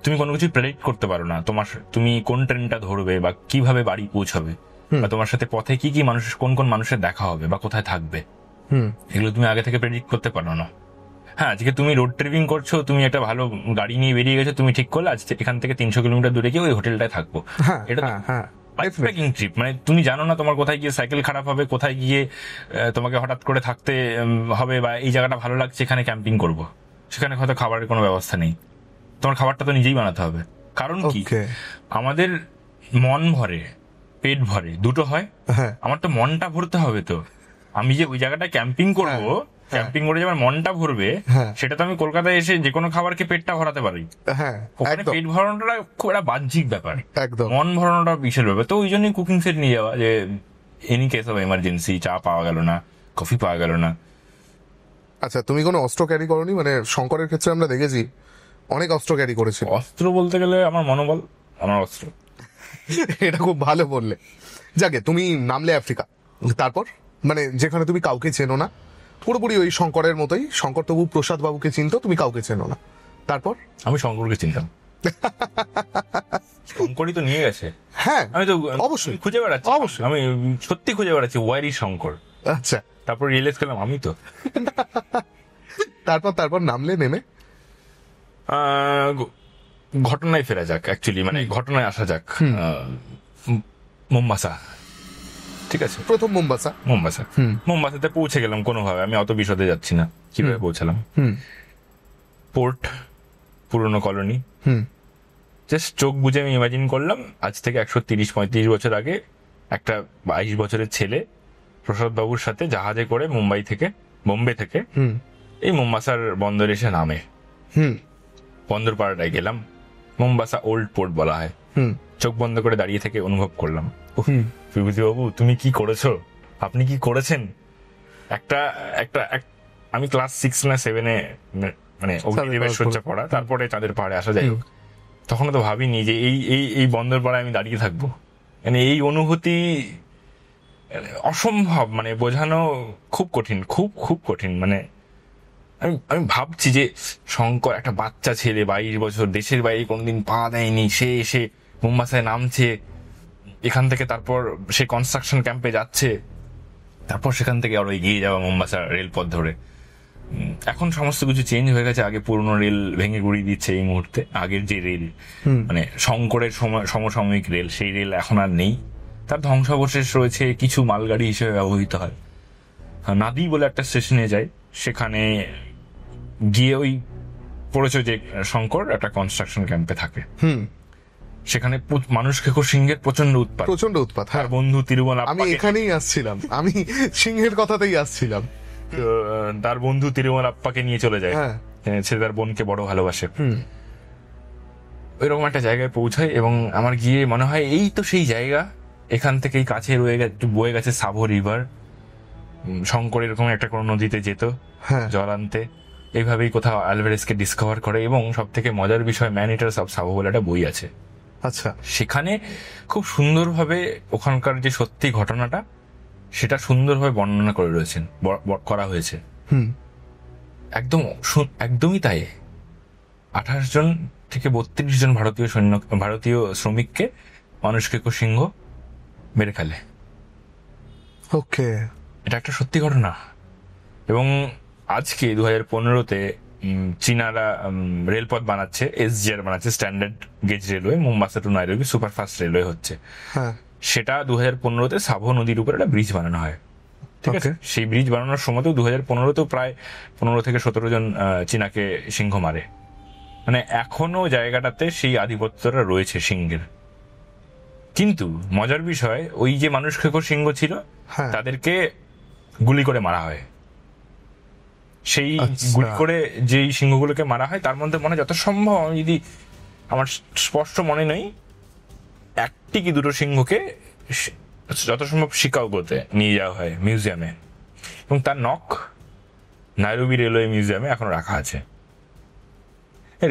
তুমি কোনো কিছু প্রেডিক্ট করতে পারো না, তুমি কোন ট্রেনটা ধরবে বা কিভাবে বাড়ি পৌঁছাবে, বা তোমার সাথে পথে কি কোন কোন মানুষের দেখা হবে বা কোথায় থাকবে, এগুলো তুমি আগে থেকে প্রেডিক্ট করতে পারো না। হ্যাঁ, আজকে তুমি রোড ট্রিপিং করছো, তুমি একটা ভালো গাড়ি নিয়ে বেরিয়ে গেছো, তুমি ঠিক করলে আজ এখান থেকে 300 কিলোমিটার দূরে গিয়ে ওই হোটেলটায় থাকবো, এটা বাইকপ্যাকিং ট্রিপ। মানে তুমি জানো না তোমার কোথায় গিয়ে সাইকেল খারাপ হবে, কোথায় গিয়ে তোমাকে হঠাৎ করে থাকতে হবে, বা এই জায়গাটা ভালো লাগছে এখানে ক্যাম্পিং করব, সেখানে হয়তো খাবারের কোনো ব্যবস্থা নেই, তোমার খাবারটা তো নিজেই বানাতে হবে। কারণ কি, আমাদের মন ভরে পেট ভরে দুটো হয়, আমার তো মনটা ভরতে হবে। তো আমি যে ওই জায়গাটা ক্যাম্পিং করবো, ক্যাম্পিং করে যে আমার মনটা ভরবে, সেটা তো আমি কলকাতায় এসে যে কোনো খাবারকে পেটটা ভরাতে পারি। ওখানে পেট ভরানোটা খুব একটা বাহ্যিক ব্যাপার, মন ভরানোটা বিশেষ ব্যাপার। তো ওই জন্যই কুকিং সেট নিয়ে যাওয়া, যে এনি কেস অফ এমার্জেন্সি, চা পাওয়া গেল না, কফি পাওয়া গেল না। আচ্ছা, তুমি কোনো অস্ত্র ক্যারি করোনি? মানে শঙ্করের ক্ষেত্রে আমরা দেখেছি অনেক অস্ত্র ক্যারি করেছে। অস্ত্র বলতে গেলে আমার মনোবল আমার অস্ত্র। এটা খুব ভালো বললে। যাকে তুমি নামলে আফ্রিকা, তারপর মানে যেখানে তুমি কাউকে চেনো না, পুরোপুরি ওই শঙ্করের মতোই, শঙ্কর তবু প্রসাদ বাবুকে চিনতো, তুমি কাউকে চেনো না, তারপর? আমি শঙ্করকে চিনতাম, শঙ্করই তো নিয়ে গেছে। হ্যাঁ, আমি তো অবশ্যই খুঁজে বেড়াচ্ছি, অবশ্যই আমি সত্যি খুঁজে বেড়াচ্ছি ওয়ারি শঙ্কর। আচ্ছা, তারপর রিয়েলাইজ করলাম আমি তো। তারপর নামলে, নেমে ঘটনায় ফেরা যাক, অ্যাকচুয়ালি মানে ঘটনায় আসা যাক। মোম্বাসা, ঠিক আছে, প্রথম মোম্বাসাতে পৌঁছে গেলাম কোনোভাবে, আমি অত বিশদে যাচ্ছি না কিভাবে পৌঁছালাম। পোর্ট, পুরনো কলোনি, জাস্ট চোখ বুঝে আমি ইমাজিন করলাম আজ থেকে 130-35 বছর আগে একটা 22 বছরের ছেলে প্রসাদ বাবুর সাথে জাহাজে করে বোম্বে থেকে এই মোম্বাসার বন্দর এসে নামে। বন্দর পাড়াটায় গেলাম, মোম্বাসা ওল্ড পোর্ট বলা হয়। চোখ বন্ধ করে দাঁড়িয়ে থেকে অনুভব করলাম, বিভূতিবাবু তুমি কি করেছো, আপনি কি করেছেন। আমি ক্লাস 6 না 7-এ মানে অগ্নিদেবের শয্যা পড়া, তারপরে চাঁদের পাহাড়ে আসা, যাই হোক, তখনও তো ভাবিনি যে এই বন্দর পাড়ায় আমি দাঁড়িয়ে থাকবো। মানে এই অনুভূতি অসম্ভব, মানে বোঝানো খুব কঠিন, খুব খুব কঠিন। মানে আমি ভাবছি যে শঙ্কর একটা বাচ্চা ছেলে, 22 বছর, দেশের বাইরে কোনোদিন পা দেয়নি, সে এসে মোম্বাসায় নামছে, এখান থেকে তারপর সে কনস্ট্রাকশন ক্যাম্পে যাচ্ছে, তারপর সেখান থেকে আরো এগিয়ে যাওয়া মোম্বাসা রেলপথ ধরে। এখন সমস্ত কিছু চেঞ্জ হয়ে গেছে, আগে পুরনো রেল ভেঙে গুড়িয়ে দিচ্ছে এই মুহূর্তে। আগের যে রেল, মানে শঙ্করের সমসাময়িক রেল, সেই রেল এখন আর নেই, তার ধ্বংসাবশেষ রয়েছে, কিছু মালগাড়ি হিসেবে ব্যবহৃত হয়। নাদি বলে একটা স্টেশনে যায়, সেখানে গিয়ে ওই পড়েছে যে শঙ্কর একটা কনস্ট্রাকশন ক্যাম্পে থাকে। সেখানে মানুষ খেকো সিংহের প্রচন্ড উৎপাত। হ্যাঁ, বন্ধু তিরুমল, আমি এখানেই আসছিলাম, আমি সিংহের কথাতেই আসছিলাম। তার বন্ধু তিরুমল আপ্পাকে নিয়ে চলে যায়, সে তার বোনকে বড় ভালোবাসে। ওইরকম একটা জায়গায় পৌঁছায় এবং আমার গিয়ে মনে হয় এই তো সেই জায়গা, এখান থেকেই কাছে বয়ে গেছে সাভো রিভার। শঙ্কর এরকম একটা কোনো নদীতে যেত জল আনতে, এইভাবেই কোথাও আলভারেজকে ডিসকভার করে। এবং সব থেকে মজার বিষয়, ম্যান ইটার্স অফ সাভো বলে একটা বই আছে। আচ্ছা, সেখানে খুব সুন্দরভাবে ওখানকার যে সত্যি ঘটনাটা, সেটা সুন্দরভাবে বর্ণনা করা হয়েছে। একদমই তাই। 28 জন থেকে 32 জন ভারতীয় শ্রমিককে মানুষকে সিংহ মেরে ফেলে। ওকে, এটা একটা সত্যি ঘটনা। এবং আজকে 2015-তে চীনারা রেলপথ বানাচ্ছে, SGR বানাচ্ছে, standard gauge railway, Mombasa to Nairobi superfast railway হচ্ছে। সেটা 2015-তে সাভো নদীর উপর একটা ব্রিজ বানানো হয়। ঠিক আছে, সেই ব্রিজ বানানোর সময় তো 2015-তেও প্রায় 15 থেকে 17 জন চীনাকে সিংহ মারে। মানে এখনো জায়গাটাতে সেই আধিপত্যটা রয়েছে সিংহের। কিন্তু মজার বিষয়, ওই যে মানুষ খেকো সিংহ ছিল, তাদেরকে গুলি করে মারা হয়। সেই গুলি করে যেই সিংহগুলোকে মারা হয়, তার মধ্যে মনে যত সম্ভব, আমি যদি আমার স্পষ্ট মনে নেই, 1টি কি 2টো সিংহকে যত সম্ভব শিকাগোতে নিয়ে যাওয়া হয় মিউজিয়ামে, এবং তার নখ নাইরোবি রেলওয়ে মিউজিয়ামে এখন রাখা আছে।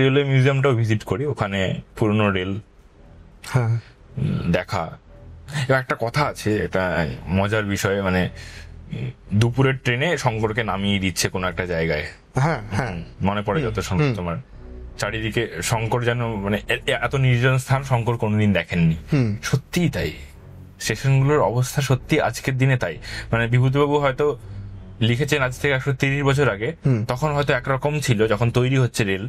রেলওয়ে মিউজিয়ামটাও ভিজিট করি, ওখানে পুরনো রেল দেখা। এবং একটা কথা আছে, এটা মজার বিষয়, মানে দুপুরের ট্রেনে শঙ্করকে নামিয়ে দিচ্ছে কোনো একটা জায়গায়, মনে পড়ে যত সম্ভব তোমার, চারিদিকে শঙ্কর যেন, মানে এত নির্জন স্থান শঙ্কর কোনোদিন দেখেননি। সত্যিই তাই, স্টেশনগুলোর অবস্থা সত্যি আজকের দিনে তাই। মানে বিভূতিবাবু হয়তো লিখেছেন আজ থেকে 130 বছর আগে, তখন হয়তো একরকম ছিল যখন তৈরি হচ্ছে রেল।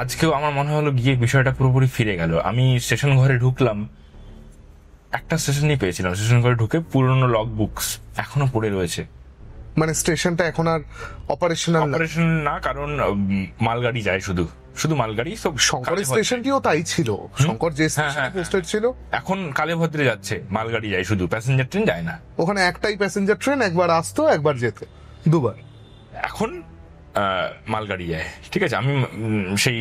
আজকেও আমার মনে হলো গিয়ে বিষয়টা পুরোপুরি ফিরে গেল। আমি স্টেশন ঘরে ঢুকলাম, একটা স্টেশনই পেয়েছিলাম, স্টেশন ঘরে ঢুকে পুরনো লগ বুকস এখনো পড়ে রয়েছে। মানে স্টেশনটা এখন আর অপারেশন না, কারণ মালগাড়ি যায়, শুধু মালগাড়ি। সব শঙ্করের স্টেশনটিও তাই ছিল, শঙ্কর যে স্টেশনে পোস্টেড ছিল, এখন কালেভদ্রে যাচ্ছে, মালগাড়ি যায় শুধু, প্যাসেঞ্জার ট্রেন যায় না। ওখানে একটাই প্যাসেঞ্জার ট্রেন, একবার আসতো একবার যেত, দুবার। এখন মালগাড়ি যায়। ঠিক আছে, আমি সেই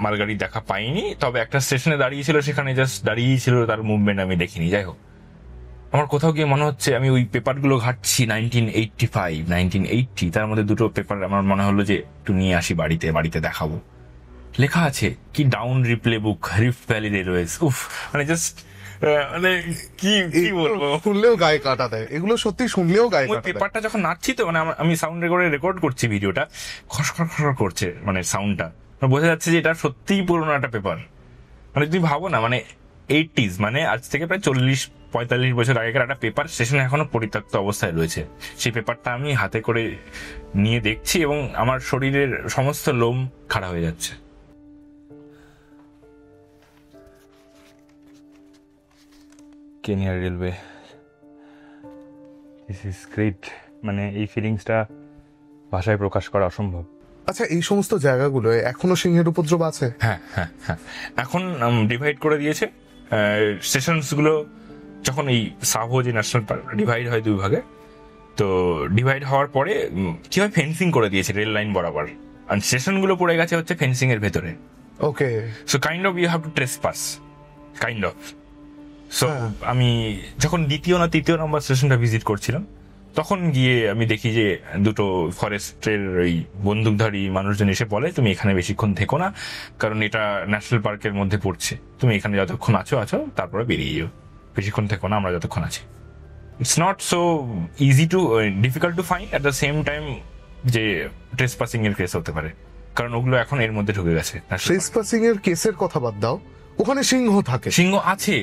মালগাড়ি দেখা পাইনি, তবে একটা স্টেশনে দাঁড়িয়েছিল, সেখানে জাস্ট দাঁড়িয়েছিল, তার মুভমেন্ট আমি দেখিনি। যাই হোক, আমার কোথাও গিয়ে মনে হচ্ছে আমি ওই পেপারগুলো ঘাটছি, 1985, 1980, তার মধ্যে 2টো পেপার আমার মনে হলো যে একটু নিয়ে আসি বাড়িতে দেখাবো। লেখা আছে কি, ডাউন রিপ্লে বুক, রিফট ভ্যালি রেলওয়েজ। উফ, মানে জাস্ট, মানে কি বলবো, শুনলেও গায়ে কাটা দেয় এগুলো, সত্যি শুনলেও গায়ে কাটা দেয়। পেপারটা যখন নাচছি তো, মানে আমি সাউন্ড রেকর্ড করছি, ভিডিওটা খসখস করছে, মানে সাউন্ডটা বোঝা যাচ্ছে যে এটা সত্যিই পুরোনো একটা পেপার। মানে তুমি ভাবো না, মানে 80s, মানে আজ থেকে প্রায় 40-45 বছর আগেকার একটা পেপার স্টেশনে এখনো পরিত্যক্ত অবস্থায় রয়েছে। সেই পেপারটা আমি হাতে করে নিয়ে দেখছি এবং আমার শরীরের সমস্ত লোম খাড়া হয়ে যাচ্ছে। Kenya railway, this is great. মানে এই ফিলিংসটা ভাষায় প্রকাশ করা অসম্ভব। আচ্ছা, এই সমস্ত জায়গাগুলো এখনো সিংহের উপদ্রব আছে? হ্যাঁ, এখন ডিভাইড করে দিয়েছে স্টেশনস গুলো। যখন এই সাভো যে ন্যাশনাল পার্ক ডিভাইড হয় 2 ভাগে, তো ডিভাইড হওয়ার পরে কি হয়, ফেন্সিং করে দিয়েছে রেল লাইন বরাবর, আর স্টেশন গুলো পড়ে গেছে হচ্ছে ফেন্সিং এর ভেতরে। Okay, so kind of you have to trespass, kind of. So আমি যখন 2য় না 3য় নম্বর স্টেশনটা ভিজিট করছিলাম, তখন গিয়ে আমি দেখি যে 2টো ফরেস্টের ওই বন্দুকধারী মানুষজন এসে বলে, তুমি এখানে বেশিক্ষণ থেকো না, কারণ এটা ন্যাশনাল পার্কের মধ্যে পড়ছে, তুমি এখানে যতক্ষণ আছো, তারপরে বেরিয়ে যাও, বেশিক্ষণ থেকো না, আমরা যতক্ষণ আছি। It's not so easy to difficult to find, at the same time যে ট্রেসপাসিং এর কেস হতে পারে, কারণ ওগুলো এখন এর মধ্যে ঢুকে গেছে। ট্রেসপাসিং এর কেসের কথা বাদ দাও, ওখানে সিংহ থাকে, সিংহ আছে।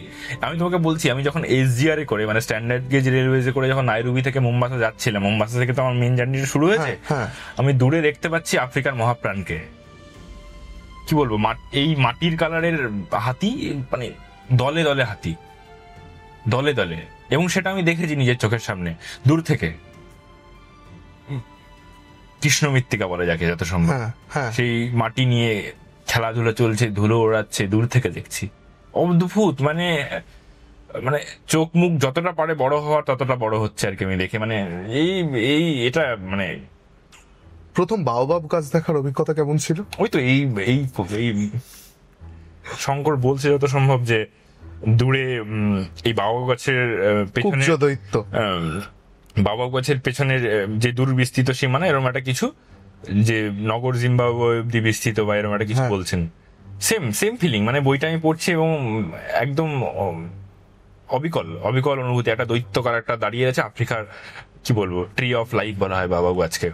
আমি তোমাকে বলছি, আমি যখন SGR এ করে, মানে স্ট্যান্ডার্ড গেজ রেলওয়েজে করে যখন নাইরোবি থেকে মোম্বাসা যাচ্ছিলাম, মোম্বাসা থেকে তো আমার মেন জার্নিটা শুরু হয়েছে, আমি দূরে দেখতে পাচ্ছি আফ্রিকার মহাপ্রাণকে। কি বলবো, এই মাটির কালারের হাতি, মানে দলে দলে হাতি, দলে দলে, এবং সেটা আমি দেখেছি নিজের চোখের সামনে দূর থেকে। কৃষ্ণ মৃত্তিকা বলে যাকে, যত সম্ভব সেই মাটি নিয়ে খেলাধুলা চলছে, ধুলো ওড়াচ্ছে, দূর থেকে দেখছি। অদ্ভুত, মানে মানে চোখ মুখ যতটা পারে বড় হওয়ার ততটা বড় হচ্ছে আর কি আমি দেখে। মানে এই এটা মানে প্রথম বাওবাব গাছ দেখার অভিজ্ঞতা কেমন ছিল? ওই তো এই এই শঙ্কর বলছে যত সম্ভব যে দূরে এই বাওবাব গাছের পেছনে, বাওবাব গাছের পেছনের যে দূর বিস্তৃত সীমানা, এরকম একটা কিছু, যে নগর জিম্বাবুয়ে অব্দি বিস্তৃত বা এরকম একটা কিছু বলছেন। সেম ফিলিং, মানে বইটা আমি পড়ছি এবং একদম অবিকল অনুভূতি। একটা দৈত্যকার একটা দাঁড়িয়ে আছে আফ্রিকার, কি বলবো, ট্রি অফ লাইফ বলা হয় বাওবাব গাছকে।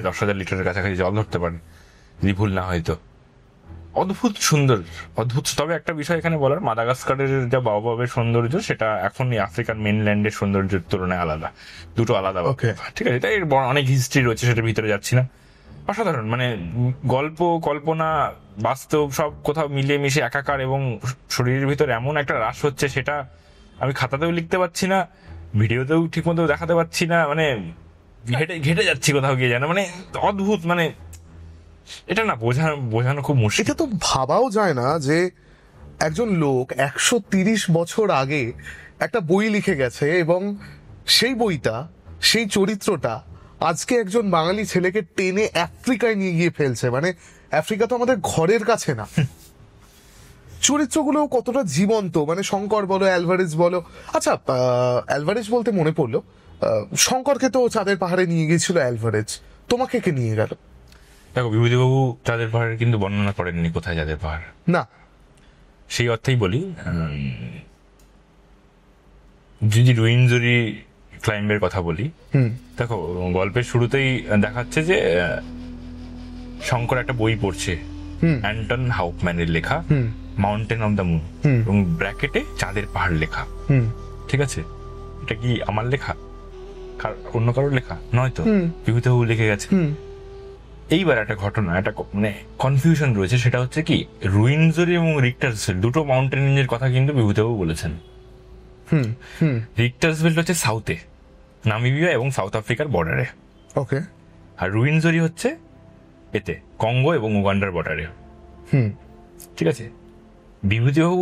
10,000 লিটারের কাছাকাছি জল ধরতে পারে যদি ভুল না হয়তো। অদ্ভুত সুন্দর, অদ্ভুত। তবে একটা বিষয় এখানে বলার, মাদাগাস্কারের যা বাওবাবের সৌন্দর্য, সেটা এখন আফ্রিকান মেনল্যান্ডের সৌন্দর্যের তুলনায় আলাদা, দুটো আলাদা। ঠিক আছে, তাই অনেক হিস্ট্রি রয়েছে, সেটার ভিতরে যাচ্ছি না। অসাধারণ, মানে গল্প, কল্পনা, বাস্তব সব কোথাও মিলিয়ে মিশে একাকার, এবং শরীরের ভিতরে এমন একটা রাস হচ্ছে, সেটা আমি খাতাতেও লিখতে পারছি না, ভিডিওতেও ঠিক মতো দেখাতে পারছি না, মানে ঘেটে যাচ্ছি কোথাও গিয়ে যেন, মানে অদ্ভুত। মানে এটা না বোঝানো খুব মুশকিল। এটা তো ভাবাও যায় না যে একজন লোক 130 বছর আগে একটা বই লিখে গেছে, এবং সেই বইটা, সেই চরিত্রটা আজকে একজন বাঙালি ছেলেকে টেনে আফ্রিকায় নিয়ে গিয়ে ফেলছে। মানে আফ্রিকা তো আমাদের ঘরের কাছে না। চরিত্রগুলো কতটা জীবন্ত, মানে শঙ্কর বলো, অ্যালভারেজ বলো। আচ্ছা, অ্যালভারেজ বলতে মনে পড়লো, শঙ্করকে তো চাঁদের পাহাড়ে নিয়ে গিয়েছিল অ্যালভারেজ, তোমাকে কে নিয়ে গেল? দেখো, বিভূতিবাবু চাঁদের পাহাড়ের কিন্তু বর্ণনা করেননি কোথায় চাঁদের পাহাড়, না। সেই অর্থেই বলি, যদি রুইনজুরি ক্লাইম্বের কথা বলি, দেখো গল্পের শুরুতেই দেখাচ্ছে যে শঙ্কর একটা বই পড়ছে, অ্যান্টন হাউফম্যানের লেখা মাউন্টেন অফ দ্য মুন, এবং ব্র্যাকেটে চাঁদের পাহাড় লেখা। ঠিক আছে, এটা কি আমার লেখা, অন্য কারোর লেখা নয় তো, বিভূতিবাবু লিখে গেছে। এইবার একটা ঘটনা, একটা মানে কনফিউশন রয়েছে, সেটা হচ্ছে কি, রুইনজুরি এবং রিক্টার্সভিল দুটো মাউন্টেন রেঞ্জের কথা কিন্তু বিভূতিবাবু বলেছেন। রিক্টার্সভিল হচ্ছে সাউথে, নামিবিয়া এবং সাউথ আফ্রিকার বর্ডারে, ওকে, আর রুইনজুরি হচ্ছে এতে কঙ্গো এবং উগান্ডার বর্ডারে। ঠিক আছে, বিভূতিবাবু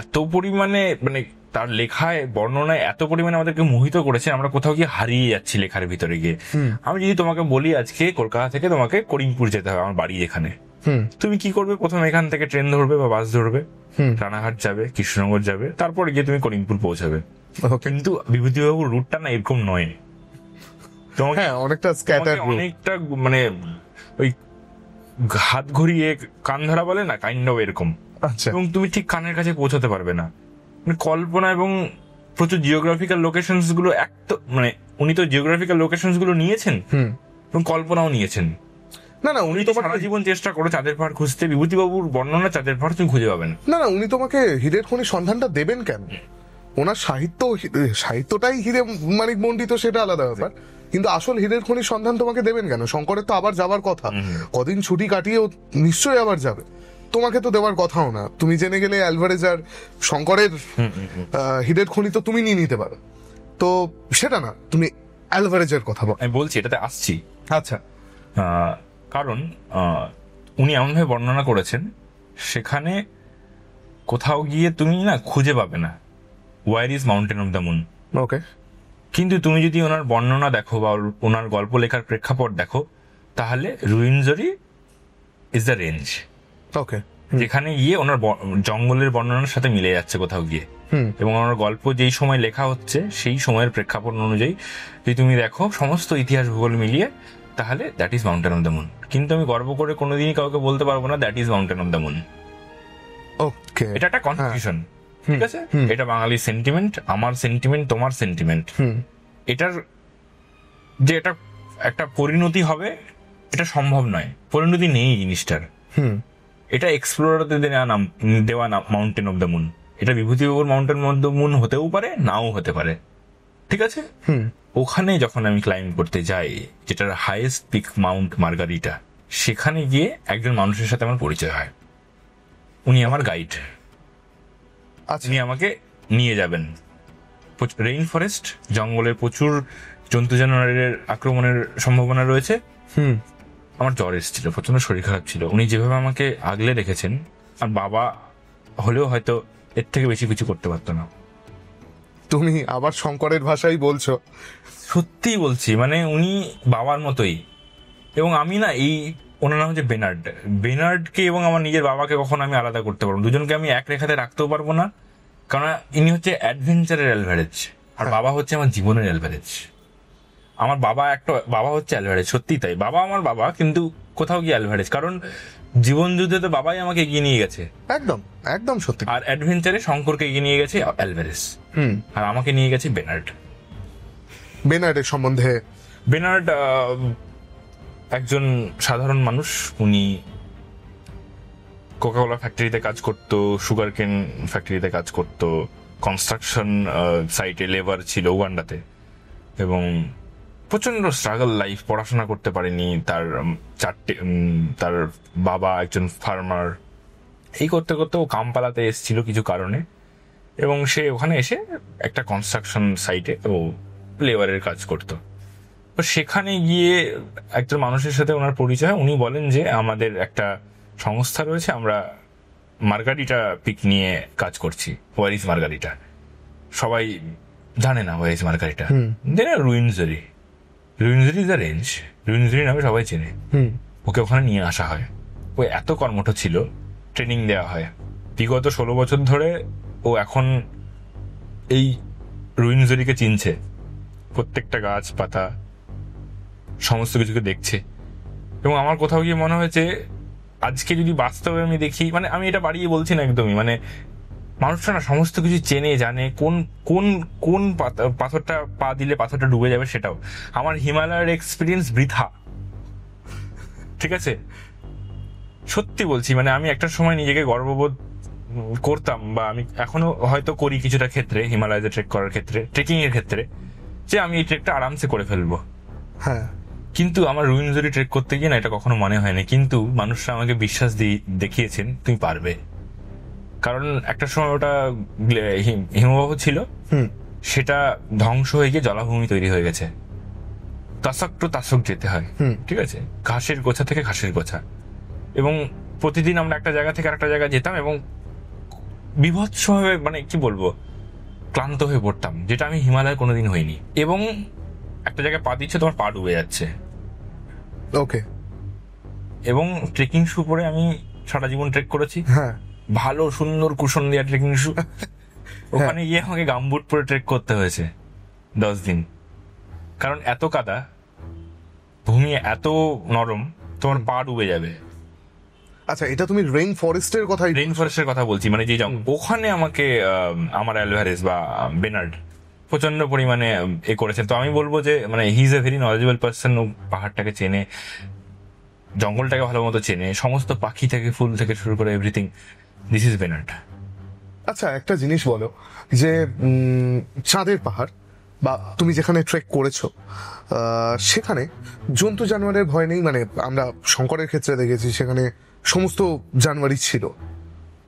এত পরিমাণে, মানে তার লেখায়, বর্ণনায় এত পরিমাণে আমাদেরকে মোহিত করেছে, আমরা কোথাও গিয়ে হারিয়ে যাচ্ছি লেখার ভিতরে গিয়ে। আমি যদি তোমাকে বলি আজকে কলকাতা থেকে তোমাকে করিমপুর যেতে হবে, আমার বাড়ি এখানে, তুমি কি করবে? প্রথম এখান থেকে ট্রেন ধরবে বা বাস ধরবে, রানাঘাট যাবে, কৃষ্ণনগর যাবে, তারপরে গিয়ে তুমি করিমপুর পৌঁছাবে। কিন্তু বিভূতিবাবুর রুটটা না এরকম নয়, অনেকটা অনেকটা মানে ওই হাত ঘুরিয়ে কান ধরা বলে না, কাইন্ড অফ এরকম। এবং তুমি ঠিক কানের কাছে পৌঁছাতে পারবে না। মানে কল্পনা এবং প্রচুর জিওগ্রাফিক্যাল লোকেশনস গুলো, মানে উনি তো জিওগ্রাফিক্যাল লোকেশনস গুলো নিয়েছেন এবং কল্পনাও নিয়েছেন। না, উনি তো সারা জীবন চেষ্টা করো চাঁদের পাহাড় খুঁজতে, বিভূতিবাবুর বর্ণনা চাঁদের পাহাড় তুমি খুঁজে পাবেন না। উনি তোমাকে হীরের খনির সন্ধানটা দেবেন কেন? ওনার সাহিত্যটাই হীরে মানিক মণ্ডিত, সেটা আলাদা ব্যাপার, কিন্তু আসল হীরের খনির সন্ধান তোমাকে দেবেন কেন? শঙ্করের তো আবার যাবার কথা, কদিন ছুটি কাটিয়ে নিশ্চয়ই আবার যাবে, তোমাকে তো দেওয়ার কথাও না। তুমি জেনে গেলে অ্যালভারেজ আর শঙ্করের হীরের খনি তো তুমি নিয়ে নিতে পারো, তো সেটা না, তুমি অ্যালভারেজের কথা বল। আমি বলছি, এটাতে আসছি। আচ্ছা, কারণ উনি এমনভাবে বর্ণনা করেছেন, সেখানে কোথাও গিয়ে তুমি না খুঁজে পাবে না where is mountain of the moon. Okay, কিন্তু তুমি যদি ওনার বর্ণনা দেখো বা ওনার গল্প লেখার প্রেক্ষাপট দেখো, তাহলে রুইনজুরি ইজ দ্য রেঞ্জ। ওকে, যেখানে গিয়ে ওনার জঙ্গলের বর্ণনার সাথে মিলে যাচ্ছে কোথাও গিয়ে, এবং ওনার গল্প যেই সময় লেখা হচ্ছে সেই সময়ের প্রেক্ষাপট অনুযায়ী যদি তুমি দেখো সমস্ত ইতিহাস ভূগোল মিলিয়ে, তাহলে that is mountain of the moon. কিন্তু আমি গর্ব করে কোনোদিনই কাউকে বলতে পারবো না that is mountain of the moon. Okay, এটা একটা কনফিউশন। ঠিক আছে, এটা বাঙালির সেন্টিমেন্ট, আমার সেন্টিমেন্ট, তোমার সেন্টিমেন্ট। এটার যে এটা একটা পরিণতি হবে এটা সম্ভব নয়, পরিণতি নেই জিনিসটার। এটা এক্সপ্লোরারদের দেওয়া মাউন্টেন অফ দ্য মুন। এটা বিভূতিবাবুর মাউন্টেন অফ দ্য মুন হতেও পারে, নাও হতে পারে, ঠিক আছে। ওখানে যখন আমি ক্লাইম্ব করতে যাই, যেটার হাইয়েস্ট পিক মাউন্ট মার্গারিটা, সেখানে গিয়ে একজন মানুষের সাথে আমার পরিচয় হয়। উনি আমার গাইড, উনি আমাকে নিয়ে যাবেন। রেইন ফরেস্ট, জঙ্গলের প্রচুর জন্তু জানোয়ারের আক্রমণের সম্ভাবনা রয়েছে। আমার জ্বর এসেছিল, প্রচন্ড শরীর খারাপ ছিল। উনি যেভাবে আমাকে আগলে রেখেছেন, আর বাবা হলেও হয়তো এর থেকে বেশি কিছু করতে পারতো না। তুমি আবার শঙ্করের ভাষাই বলছো? সত্যিই বলছি, মানে উনি বাবার মতোই। এবং আমি না, এই ওনার নাম হচ্ছে বেনার্ডকে এবং আমার নিজের বাবাকে কখনো আমি আলাদা করতে পারবো না। দুজনকে আমি এক রেখাতে রাখতেও পারবো না, কারণ ইনি হচ্ছে অ্যাডভেঞ্চারের অ্যালভারেজ, আর বাবা হচ্ছে আমার জীবনের অ্যালভারেজ। আমার বাবা হচ্ছে অ্যালভারেজ, সত্যি তাই। বাবা আমার বাবা, কিন্তু কোথাও গিয়ে অ্যালভারেজ, কারণ জীবন যুদ্ধে তো বাবাই আমাকে এগিয়ে নিয়ে গেছে। একদম একদম সত্যি। আর অ্যাডভেঞ্চারে শঙ্করকে এগিয়ে নিয়ে গেছে অ্যালভারেজ, আর আমাকে নিয়ে গেছে বেনার্ডের সম্বন্ধে। বেনার্ড একজন সাধারণ মানুষ। উনি কোকাকোলা ফ্যাক্টরিতে কাজ করতো, সুগার কেন ফ্যাক্টরিতে কাজ করতো, কনস্ট্রাকশন সাইটে লেবার ছিল উগান্ডাতে, এবং প্রচন্ড স্ট্রাগল লাইফ, পড়াশোনা করতে পারেনি। তার বাবা একজন ফার্মার। এই করতে করতে ও কাম্পালাতে এসেছিল কিছু কারণে, এবং সে ওখানে এসে একটা কনস্ট্রাকশন সাইটে ও লেবারের কাজ করতো। তো সেখানে গিয়ে একজন মানুষের সাথে ওনার পরিচয়। উনি বলেন যে আমাদের একটা সংস্থা রয়েছে, আমরা মার্গারিটা পিক নিয়ে কাজ করছি। Where is Margherita? সবাই জানে না where is Margherita. Rwenzori is the range, Rwenzori নামে সবাই চেনে। ওকে ওখানে নিয়ে আসা হয়। ও এত কর্মঠ ছিল, ট্রেনিং দেওয়া হয়। বিগত 16 বছর ধরে ও এখন এই রুইনজরিকে চিনছে, প্রত্যেকটা গাছ পাতা সমস্ত কিছুকে দেখছে। এবং আমার কোথাও গিয়ে মনে হয়েছে, আজকে যদি বাস্তবে আমি দেখি, মানে আমি এটা বাড়িয়ে বলছি না একদমই, মানে মানুষটা না সমস্ত কিছু চেনে জানে, কোন কোন কোন পাথরটা পা দিলে পাথরটা ডুবে যাবে সেটাও। আমার হিমালয়ের এক্সপিরিয়েন্স বৃথা, ঠিক আছে, সত্যি বলছি। মানে আমি একটা সময় নিজেকে গর্ববোধ করতাম, বা আমি এখনো হয়তো করি কিছুটা ক্ষেত্রে, হিমালয়ে ট্রেক করার ক্ষেত্রে, ট্রেকিং এর ক্ষেত্রে, যে আমি এই ট্রেকটা আরামসে করে ফেলবো। হ্যাঁ, কিন্তু আমার রুইনজরি ট্রেক করতে গিয়ে না এটা কখনো মনে হয়নি। কিন্তু মানুষরা আমাকে বিশ্বাস দেখিয়েছেন তুমি পারবে, কারণ একটা সময় ওটা হিমবাহ ছিল, সেটা ধ্বংস হয়ে গিয়ে জলাভূমি তৈরি হয়ে গেছে। তাসক টু তাসক যেতে হয়, ঠিক আছে, ঘাসের গোছা থেকে ঘাসের গোছা। এবং প্রতিদিন আমরা একটা জায়গা থেকে আরেকটা জায়গায় যেতাম, এবং বিভৎসভাবে, মানে কি বলবো, ক্লান্ত হয়ে পড়তাম, যেটা আমি হিমালয়ে কোনোদিন হইনি। এবং একটা জায়গায় পা দিচ্ছে, তোমার পা ডুবে যাচ্ছে। ওকে। এবং ট্রেকিং শু পরে আমি সারা জীবন ট্রেক করেছি। হ্যাঁ, ভালো সুন্দর কুশন দেওয়া ট্রেকিং শু। ওখানে গিয়ে আমাকে গামবুট পরে ট্রেক করতে হয়েছে 10 দিন, কারণ এত কাদা, ভূমি এত নরম, তোমার পা ডুবে যাবে। আচ্ছা, এটা তুমি রেইন ফরেস্টের কথা বলছি, মানে যে ওখানে আমাকে আমার অ্যালভারেজ বা বেনার্ড প্রচন্ড পরিমাণে এ করেছেন। তো আমি বলবো যে মানে he is a very knowledgeable person. ও পাহাড়টাকে চেনে, জঙ্গলটাকে ভালো মতো চেনে, সমস্ত পাখি থেকে ফুল থেকে শুরু করে এভরিথিং। This is বেনার্ড। আচ্ছা, একটা জিনিস বলো, যে চাঁদের পাহাড় বা তুমি যেখানে ট্রেক করেছো, সেখানে জন্তু জানোয়ারের ভয় নেই? মানে আমরা শঙ্করের ক্ষেত্রে দেখেছি সেখানে সমস্ত জানোয়ারই ছিল।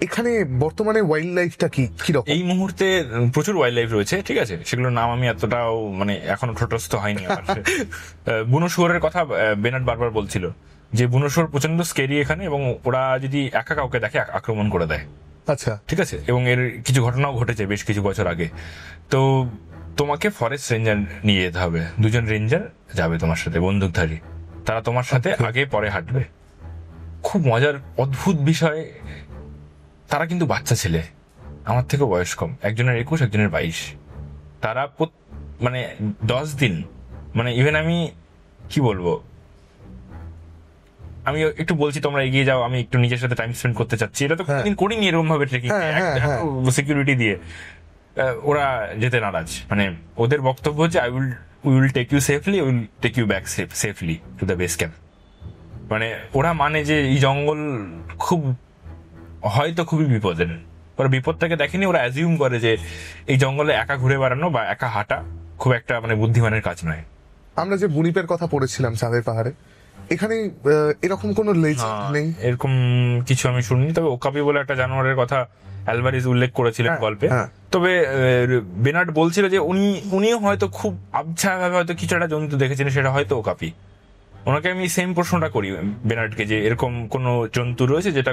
এখানে বর্তমানে ওয়াইল্ড লাইফটা কিরকম? এই মুহূর্তে প্রচুর ওয়াইল্ড লাইফ রয়েছে, ঠিক আছে, সেগুলোর নাম আমি এতটাও মানে এখনো ঠোঁটস্থ হয়নি। বুনো শুয়োরের কথা বেনার্ড বারবার বলছিল, যে বুনো শুয়োর প্রচন্ড স্কেরি এখানে, এবং ওরা যদি একা কাউকে দেখে আক্রমণ করে দেয়। আচ্ছা, ঠিক আছে, এবং এর কিছু ঘটনাও ঘটেছে বেশ কিছু বছর আগে। তো তোমাকে ফরেস্ট রেঞ্জার নিয়ে যেতে হবে, 2 জন রেঞ্জার যাবে তোমার সাথে, বন্দুকধারী। তারা তোমার সাথে আগে পরে হাঁটবে। খুব মজার অদ্ভুত বিষয়, তারা কিন্তু বাচ্চা ছেলে, আমার থেকে বয়স কম, একজনের 21, একজনের 22। তারা মানে 10 দিন, মানে ইভেন আমি কি বলবো, আমি একটু বলছি তোমরা এগিয়ে যাও, আমি একটু নিজের সাথে টাইম স্পেন্ড করতে চাচ্ছি, এটা তো কোনদিন করিনি এরকম ভাবে ট্রেকিং সিকিউরিটি দিয়ে। ওরা যেতে নারাজ, মানে ওদের বক্তব্য হচ্ছে we will take you safely, will take you back safely to the base camp. মানে ওরা মানে যে এই জঙ্গল খুব হয়তো খুবই বিপদের, ওরা বিপদটাকে দেখেনি, ওরা অ্যাজিউম করে যে এই জঙ্গলে একা ঘুরে বেড়ানো বা একা হাঁটা খুব একটা মানে বুদ্ধিমানের কাজ নয়। আমরা যে বুনিপের কথা পড়েছিলাম চাঁদের পাহাড়ে, এখানে এরকম কোনো লেজেন্ড নেই? এরকম কিছু আমি শুনিনি, তবে ওকাপি বলে একটা জানোয়ারের কথা অ্যালভারেজ উল্লেখ করেছিলেন গল্পে। তবে বেনার্ড বলছিল যে উনিও হয়তো খুব আবছাভাবে হয়তো কিছু একটা জন্তু দেখেছেন, সেটা হয়তো ওকাপি। ওনাকে আমি সেম প্রশ্নটা করি বেনার্ডকে, যে এরকম কোনো জন্তু রয়েছে যেটা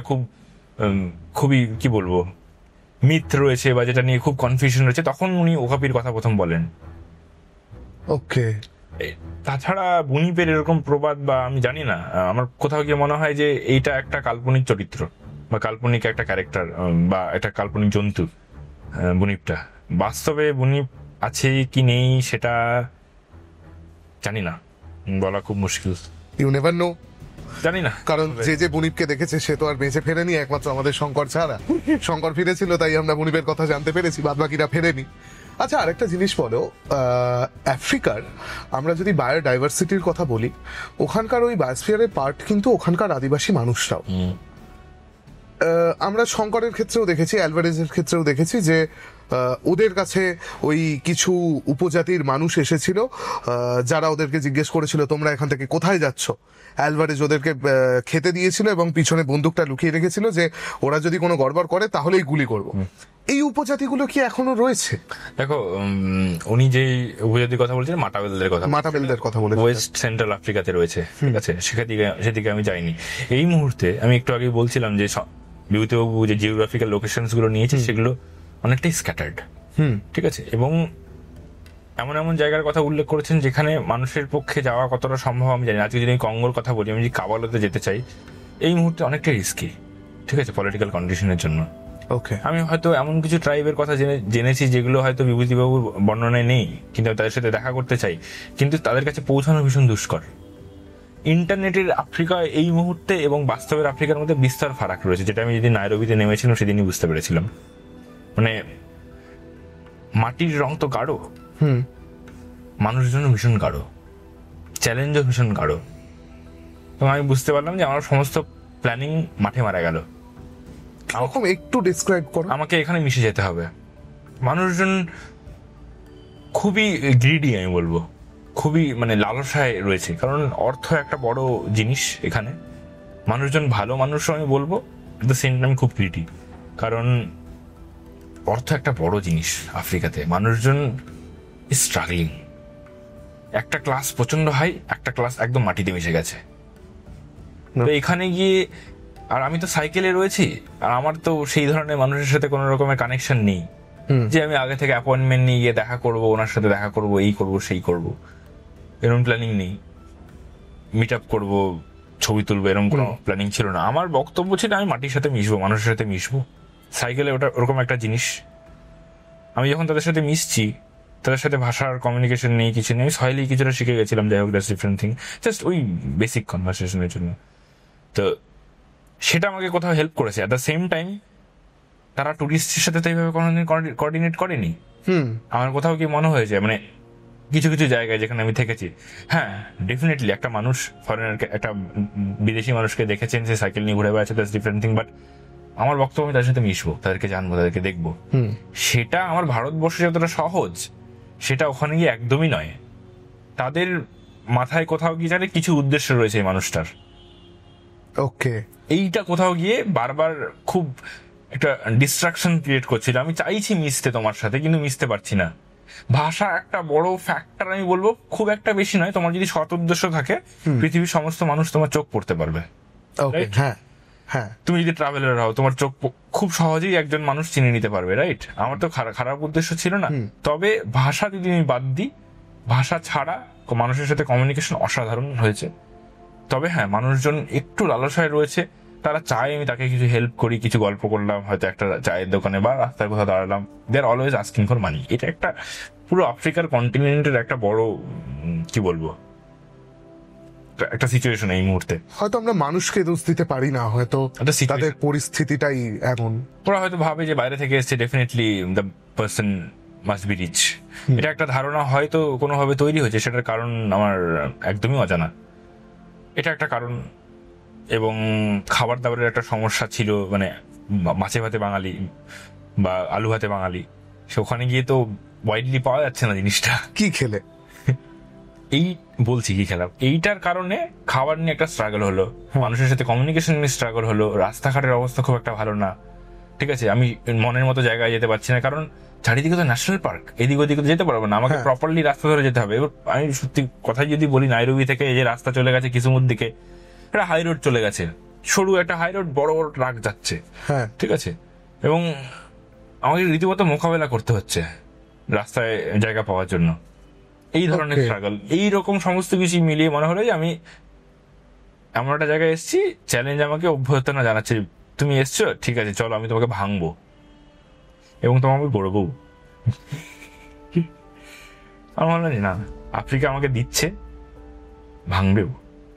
খুবই কি বলবো মিথ রয়েছে বা যেটা নিয়ে খুব কনফিউশন রয়েছে, তখন উনি ওকাপির কথা প্রথম বলেন। ওকে। তাছাড়া বুনিপের এরকম প্রবাদ বা আমি জানি না, আমার কোথাও গিয়ে মনে হয় যে এইটা একটা কাল্পনিক চরিত্র বা কাল্পনিক একটা ক্যারেক্টার বা একটা কাল্পনিক জন্তু বুনিপটা। বাস্তবে বুনিপ আছে কি নেই সেটা জানি না, বলা খুব মুশকিল। ইউ নেভার নো, জানি না, কারণ যে বুনিপকে দেখেছে সে তো আর বেঁচে ফেরেনি, একমাত্র আমাদের শঙ্কর ছাড়া। শঙ্কর ফিরেছিল তাই আমরা বুনিপের কথা জানতে পেরেছি, বাদ বাকিরা ফেরেনি। আচ্ছা, আরেকটা জিনিস বলো, আফ্রিকার আমরা যদি বায়োডাইভার্সিটির কথা বলি, ওখানকার ওই বায়োস্ফিয়ারের পার্ট কিন্তু ওখানকার আদিবাসী মানুষরাও। আমরা শঙ্করের ক্ষেত্রেও দেখেছি, অ্যালভারেজের ক্ষেত্রেও দেখেছি যে ওদের কাছে ওই কিছু উপজাতির মানুষ এসেছিল যারা ওদেরকে জিজ্ঞেস করেছিল তোমরা এখান থেকে কোথায় যাচ্ছ। অ্যালভারেজ ওদেরকে খেতে দিয়েছিল এবং পিছনে বন্দুকটা লুকিয়ে রেখেছিল যে ওরা যদি কোনো গড়বড় করে তাহলেই গুলি করব। এই উপজাতিগুলো কি এখনো রয়েছে? দেখো, উনি যে উপজাতির কথা বলছেন মাটাবেলদের কথা বলে ওয়েস্ট সেন্ট্রাল আফ্রিকাতে রয়েছে, ঠিক আছে, সেদিকে আমি যাইনি এই মুহূর্তে। আমি একটু আগে বলছিলাম যে বিভূতিবাবু যে জিওগ্রাফিক্যাল লোকেশনস গুলো নিয়েছে সেগুলো অনেকটাই স্ক্যাটার্ড, ঠিক আছে, এবং এমন এমন জায়গার কথা উল্লেখ করেছেন যেখানে মানুষের পক্ষে যাওয়া কতটা সম্ভব আমি জানি। আজকে যদি আমি কঙ্গোর কথা বলি, আমি যদি কাবালোতে যেতে চাই এই মুহূর্তে অনেকটা রিস্কি, ঠিক আছে, পলিটিক্যাল কন্ডিশনের জন্য। ওকে, আমি হয়তো এমন কিছু ট্রাইবের কথা জেনেছি যেগুলো হয়তো বিভূতিবাবুর বর্ণনায় নেই, কিন্তু তাদের সাথে দেখা করতে চাই, কিন্তু তাদের কাছে পৌঁছানো ভীষণ দুষ্কর। ইন্টারনেটের আফ্রিকা এই মুহূর্তে এবং বাস্তবের আফ্রিকার মধ্যে বিস্তর ফারাক রয়েছে, যেটা আমি যেদিন নাইরোবিতে নেমেছিলাম সেদিনই বুঝতে পেরেছিলাম। মানে মাটির রং তো গাঢ়, মানুষের জন্য ভীষণ গাঢ়, চ্যালেঞ্জও ভীষণ গাঢ়। এবং আমি বুঝতে পারলাম যে আমার সমস্ত প্ল্যানিং মাঠে মারা গেল। একটু ডিসক্রাইব করো। আমাকে এখানে মিশে যেতে হবে। মানুষজন খুবই গ্রিডি, আমি বলবো খুবই মানে লালসায় রয়েছে, কারণ অর্থ একটা বড় জিনিস এখানে। মানুষজন ভালো মানুষও আমি বলবো, এট দ্য সেম টাইম খুব গ্রিডি, কারণ অর্থ একটা বড় জিনিস আফ্রিকাতে। মানুষজন স্ট্রাগলিং, একটা ক্লাস প্রচন্ড হাই, একটা ক্লাস একদম মাটিতে মিশে গেছে। তো এখানে গিয়ে, আর আমি তো সাইকেলে রয়েছি, আর আমার তো সেই ধরনের মানুষের সাথে কোনো রকমের কানেকশন নেই যে আমি আগে থেকে অ্যাপয়েন্টমেন্ট নিয়ে গিয়ে দেখা করবো, ওনার সাথে দেখা করবো, এই করবো সেই করবো, এরকম প্ল্যানিং নেই। মিট আপ করবো, ছবি তুলবো, এরকম কোনো প্ল্যানিং ছিল না। আমার বক্তব্য ছিল আমি মাটির সাথে মিশবো, মানুষের সাথে মিশবো। সাইকেলে ওটা ওরকম একটা জিনিস। আমি যখন তাদের সাথে মিশছি, তাদের সাথে ভাষার কমিউনিকেশন নেই, কিছু নেই, সহজেই কিছুটা শিখে গেছিলাম। যাই হোক, দ্যাটস ডিফারেন্ট থিং, জাস্ট ওই বেসিক কনভারসেশনের জন্য। তো সেটা আমাকে কোথাও হেল্প করেছে। অ্যাট দ্য সেম টাইম তারা টুরিস্টের সাথে তো এইভাবে কোনোদিন কোঅর্ডিনেট করেনি। আমার কোথাও কি মনে হয়েছে, মানে কিছু কিছু জায়গায় যেখানে আমি থেকেছি, হ্যাঁ ডেফিনেটলি একটা মানুষ ফরেনার, একটা বিদেশি মানুষকে দেখেছেন সে সাইকেল নিয়ে ঘুরে বেড়াচ্ছে, দ্যাটস ডিফারেন্ট থিং। বাট আমার বক্তব্য আমি তাদের সাথে মিশবো, তাদেরকে জানবো, তাদেরকে দেখবো। সেটা আমার ভারতবর্ষে যতটা সহজ, সেটা ওখানে গিয়ে একদমই নয়। তাদের মাথায় কোথাও গিয়ে জানে কিছু উদ্দেশ্য রয়েছে এই মানুষটার। ওকে, এইটা কোথাও গিয়ে বারবার খুব একটা ডিস্ট্রাকশন ক্রিয়েট করছিল। আমি চাইছি মিশতে তোমার সাথে, কিন্তু মিশতে পারছি না। ভাষা একটা বড় ফ্যাক্টর, আমি বলবো খুব একটা বেশি নয়। তোমার যদি সৎ উদ্দেশ্য থাকে, পৃথিবীর সমস্ত মানুষ তোমার চোখ পড়তে পারবে। হ্যাঁ, তুমি যদি ট্রাভেলার হও, তোমার চোখ খুব সহজেই একজন মানুষ চিনে নিতে পারবে, রাইট? আমার তো খারাপ উদ্দেশ্য ছিল না। তবে ভাষা যদি আমি বাদ দিই, ভাষা ছাড়া মানুষের সাথে কমিউনিকেশন অসাধারণ হয়েছে। তবে হ্যাঁ, মানুষজন একটু লালসায় রয়েছে, তারা চায় আমি তাকে কিছু হেল্প করি, কিছু গল্প করলাম, হয়তো একটা চায়ের দোকানে বা রাস্তার কোথাও দাঁড়ালাম, দে are always asking for money. এটা একটা পুরো আফ্রিকার কন্টিনেন্টের একটা বড় কি বলবো একটা সিচুয়েশন এই মুহূর্তে। হয়তো আমরা মানুষকে দোষ দিতে পারি না, হয়তো একটা situation। তাদের পরিস্থিতিটাই এমন। ওরা হয়তো ভাবে যে বাইরে থেকে এসছে, definitely the person must be rich. এটা একটা ধারণা হয়তো কোনোভাবে তৈরি হয়েছে, সেটার কারণ আমার একদমই অজানা। এটা একটা কারণ। এবং খাবার দাবারের একটা সমস্যা ছিল, মানে মাছে ভাতে বাঙালি বা আলু ভাতে বাঙালি, সেখানে গিয়ে তো ওয়াইডলি পাওয়া যাচ্ছে না জিনিসটা। কি খেলে? এই বলছি কি খেলাম, এইটার কারণে খাবার নিয়ে একটা স্ট্রাগল হলো, মানুষের সাথে কমিউনিকেশন নিয়ে স্ট্রাগল হলো, রাস্তাঘাটের অবস্থা খুব একটা ভালো না। ঠিক আছে, আমি মনের মতো জায়গায় যেতে পারছি না, কারণ চারিদিকে তো ন্যাশনাল পার্ক, এদিক ওদিকে তো যেতে পারবো না, আমাকে প্রপারলি রাস্তা ধরে যেতে হবে। এবার আমি সত্যি কথাই যদি বলি, নাইরোবি থেকে এই যে রাস্তা চলে গেছে কিসুমুর দিকে, একটা হাই রোড চলে গেছে, সরু একটা হাই রোড, বড় বড় ট্রাক যাচ্ছে, ঠিক আছে, এবং আমাকে রীতিমতো মোকাবেলা করতে হচ্ছে রাস্তায় জায়গা পাওয়ার জন্য। এই ধরনের স্ট্রাগল, এইরকম সমস্ত কিছু মিলিয়ে মনে হলো যে আমি এমন একটা জায়গায় এসেছি, চ্যালেঞ্জ আমাকে অভ্যর্থনা জানাচ্ছে, তুমি এসছো, ঠিক আছে, চলো আমি তোমাকে ভাঙবো এবং তোমাকে গড়বো। আমার মনে হয় না, আফ্রিকা আমাকে দিচ্ছে, ভাঙবেও,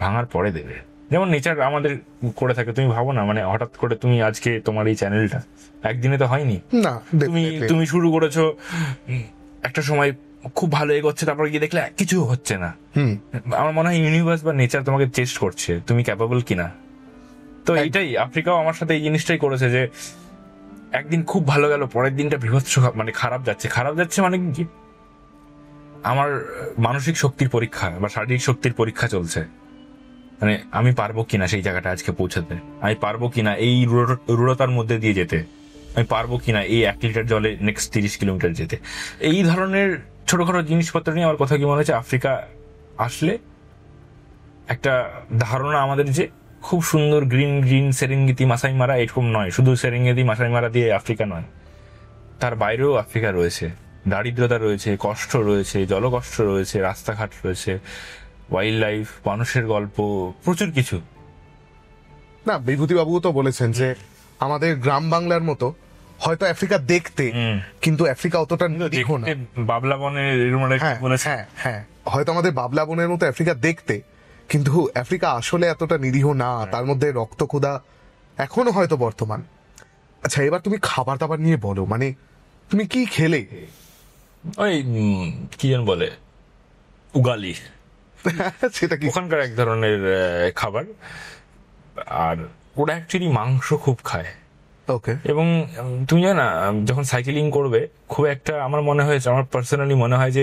ভাঙার পরে দেবে, যেমন নেচার আমাদের করে থাকে। তুমি ভাবো না, মানে হঠাৎ করে তুমি আজকে তোমার এই চ্যানেলটা একদিনে তো হয়নি না, তুমি শুরু করেছো, একটা সময় খুব ভালো এগোচ্ছে, তারপর গিয়ে দেখলে কিছু হচ্ছে না। আমার মনে হয় ইউনিভার্স বা নেচার তোমাকে টেস্ট করছে তুমি ক্যাপাবল কিনা। তো এইটাই আফ্রিকাও আমার সাথে এই জিনিসটাই করেছে, যে একদিন খুব ভালো গেল, পরের দিনটা বৃহৎ মানে খারাপ যাচ্ছে মানে কি, আমার মানসিক শক্তির পরীক্ষা বা শারীরিক শক্তির পরীক্ষা চলছে, মানে আমি পারবো কিনা সেই জায়গাটা আজকে পৌঁছাতে, আমি পারবো কিনা এই রূঢ়তার মধ্যে দিয়ে যেতে, আমি পারবো কিনা এই 1 লিটার জলে নেক্সট 30 কিলোমিটার যেতে। এই ধরনের ছোটখাটো জিনিসপত্র নিয়ে আমার কথা কি মনে হচ্ছে, আফ্রিকা আসলে একটা ধারণা আমাদের যে খুব সুন্দর গ্রিন গ্রিন সেরেঙ্গিতি মাসাই মারা, এরকম নয়, শুধু সেরেঙ্গিতি মাসাই মারা দিয়ে আফ্রিকা নয়, তার বাইরেও আফ্রিকা রয়েছে, দারিদ্রতা রয়েছে, কষ্ট রয়েছে, জলকষ্ট রয়েছে, রাস্তাঘাট রয়েছে, ওয়াইল্ড লাইফ, মানুষের গল্প, প্রচুর কিছু। না, বিভূতিবাবুও তো বলেছেন যে আমাদের গ্রাম বাংলার মতো হয়তো আফ্রিকা দেখতে, কিন্তু আফ্রিকা অতটা নিরীহ না। বাবলা বনের, হ্যাঁ, হয়তো আমাদের বাবলা বনের মতো আফ্রিকা দেখতে, কিন্তু আফ্রিকা আসলে এতটা নিরীহ না, তার মধ্যে রক্তক্ষুধা এখনো হয়তো বর্তমান। আচ্ছা, এবার তুমি খাবার দাবার নিয়ে বলো, মানে তুমি কি খেলে? ওই কি যেন বলে, উগালি, সেটা কি? ওখানকার এক ধরনের খাবার, আর ওরা অ্যাকচুয়ালি মাংস খুব খায়। ওকে। এবং তুমি জানো না, যখন সাইকেলিং করবে, খুব একটা আমার মনে হয়েছে, আমার পার্সোনালি মনে হয় যে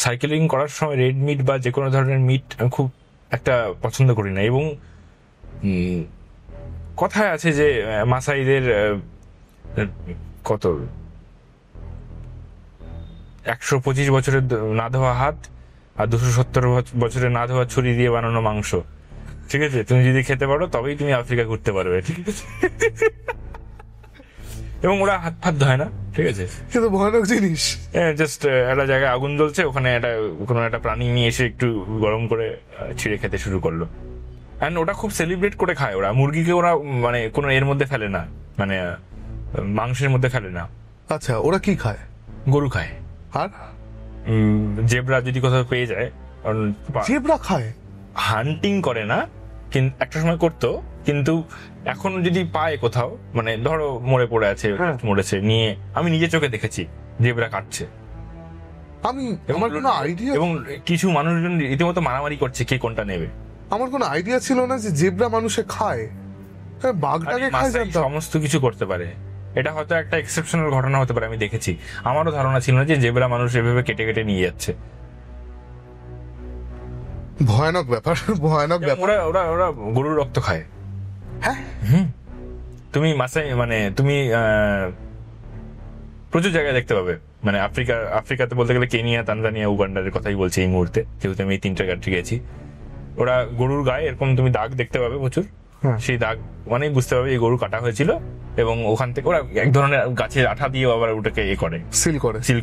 সাইকেলিং করার সময় রেড মিট বা যে কোনো ধরনের মিট আমি খুব একটা পছন্দ করি না। এবং কথায় আছে যে মাসাইদের কত 125 বছরের না ধোয়া হাত আর 270 বছরের না ধোয়া ছুরি দিয়ে বানানো মাংস, ঠিক আছে, তুমি যদি খেতে পারো তবেই তুমি আফ্রিকা ঘুরতে পারবে, ঠিক আছে। এবং ওরা হাত ফাত ধয় না, ঠিক আছে, কিন্তু ভয়ানক জিনিস, জাস্ট একটা জায়গায় আগুন জ্বলছে, ওখানে কোনো একটা প্রাণী নিয়ে এসে একটু গরম করে ছিঁড়ে খেতে শুরু করলো। অ্যান্ড ওটা খুব সেলিব্রেট করে খায় ওরা। মুরগিকে ওরা মানে কোনো এর মধ্যে ফেলে না, মানে মাংসের মধ্যে ফেলে না। আচ্ছা, ওরা কি খায়? গরু খায়, আর জেব্রা যদি কোথাও পেয়ে যায়। জেব্রা খায়? হান্টিং করে না, কিন্তু একটা সময় করতো, কিন্তু এখন যদি পায় কোথাও, মানে ধরো মরে পড়ে আছে, মরেছে, নিয়ে আমি নিজে চোখে দেখেছি জেব্রা কাটছে। আমার কোনো আইডিয়া, এবং কিছু মানুষজন রীতিমতো মারামারি করছে কে কোনটা নেবে। আমার কোনো আইডিয়া ছিল না যে জেব্রা মানুষে খায়। বাঘটাকে খায়, সমস্ত কিছু করতে পারে। এটা হয়তো একটা এক্সেপশনাল ঘটনা হতে পারে, আমি দেখেছি। আমারও ধারণা ছিল না যে জেব্রা মানুষ এভাবে কেটে কেটে নিয়ে যাচ্ছে। ভয়ানক ব্যাপার, ভয়ানক ব্যাপার। ওরা ওরা গরুর রক্ত খায়। হ্যাঁ, তুমি মাসাই, মানে তুমি প্রচুর জায়গায় দেখতে পাবে, মানে আফ্রিকাতে বলতে গেলে কেনিয়া, তানজানিয়া, উগান্ডার কথাই বলছি এই মুহূর্তে, যেহেতু আমি এই 3টা কান্ট্রি গেছি। ওরা গরুর গায়ে এরকম তুমি দাগ দেখতে পাবে প্রচুর। সেই দাগ মানে বুঝতে পারবে এই গরু কাটা হয়েছিল, এবং ওখান থেকে ওরা এক ধরনের গাছের আঠা দিয়ে আবার ওটাকে করে সিল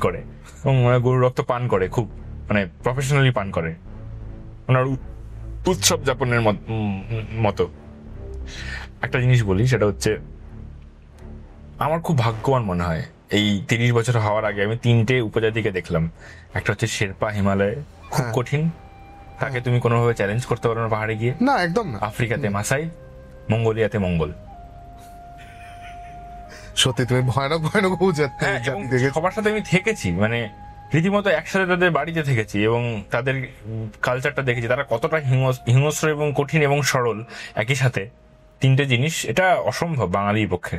করে, এবং গরুর রক্ত পান করে, খুব মানে প্রফেশনালি পান করে, ওনার উৎসব যাপনের মতো। একটা জিনিস বলি, সেটা হচ্ছে আমার খুব ভাগ্যবান মনে হয়, এই 30 বছর হওয়ার আগে আমি 3টে উপজাতিকে দেখলাম। একটা হচ্ছে শেরপা, হিমালয়ে খুব কঠিন, তাকে তুমি কোনোভাবে চ্যালেঞ্জ করতে পারো না পাহাড়ে গিয়ে। না, একদম না। আফ্রিকাতে মাসাই, মঙ্গোলিয়াতে মঙ্গল। সত্যি তুমি ভয়ানক ভয়ানক সবার সাথে আমি থেকেছি, মানে রীতিমতো একসাথে তাদের বাড়িতে থেকেছি এবং তাদের কালচারটা দেখেছি, তারা কতটা হিংস্র এবং কঠিন এবং সরল একই সাথে, তিনটে জিনিস, এটা অসম্ভব বাঙালির পক্ষে।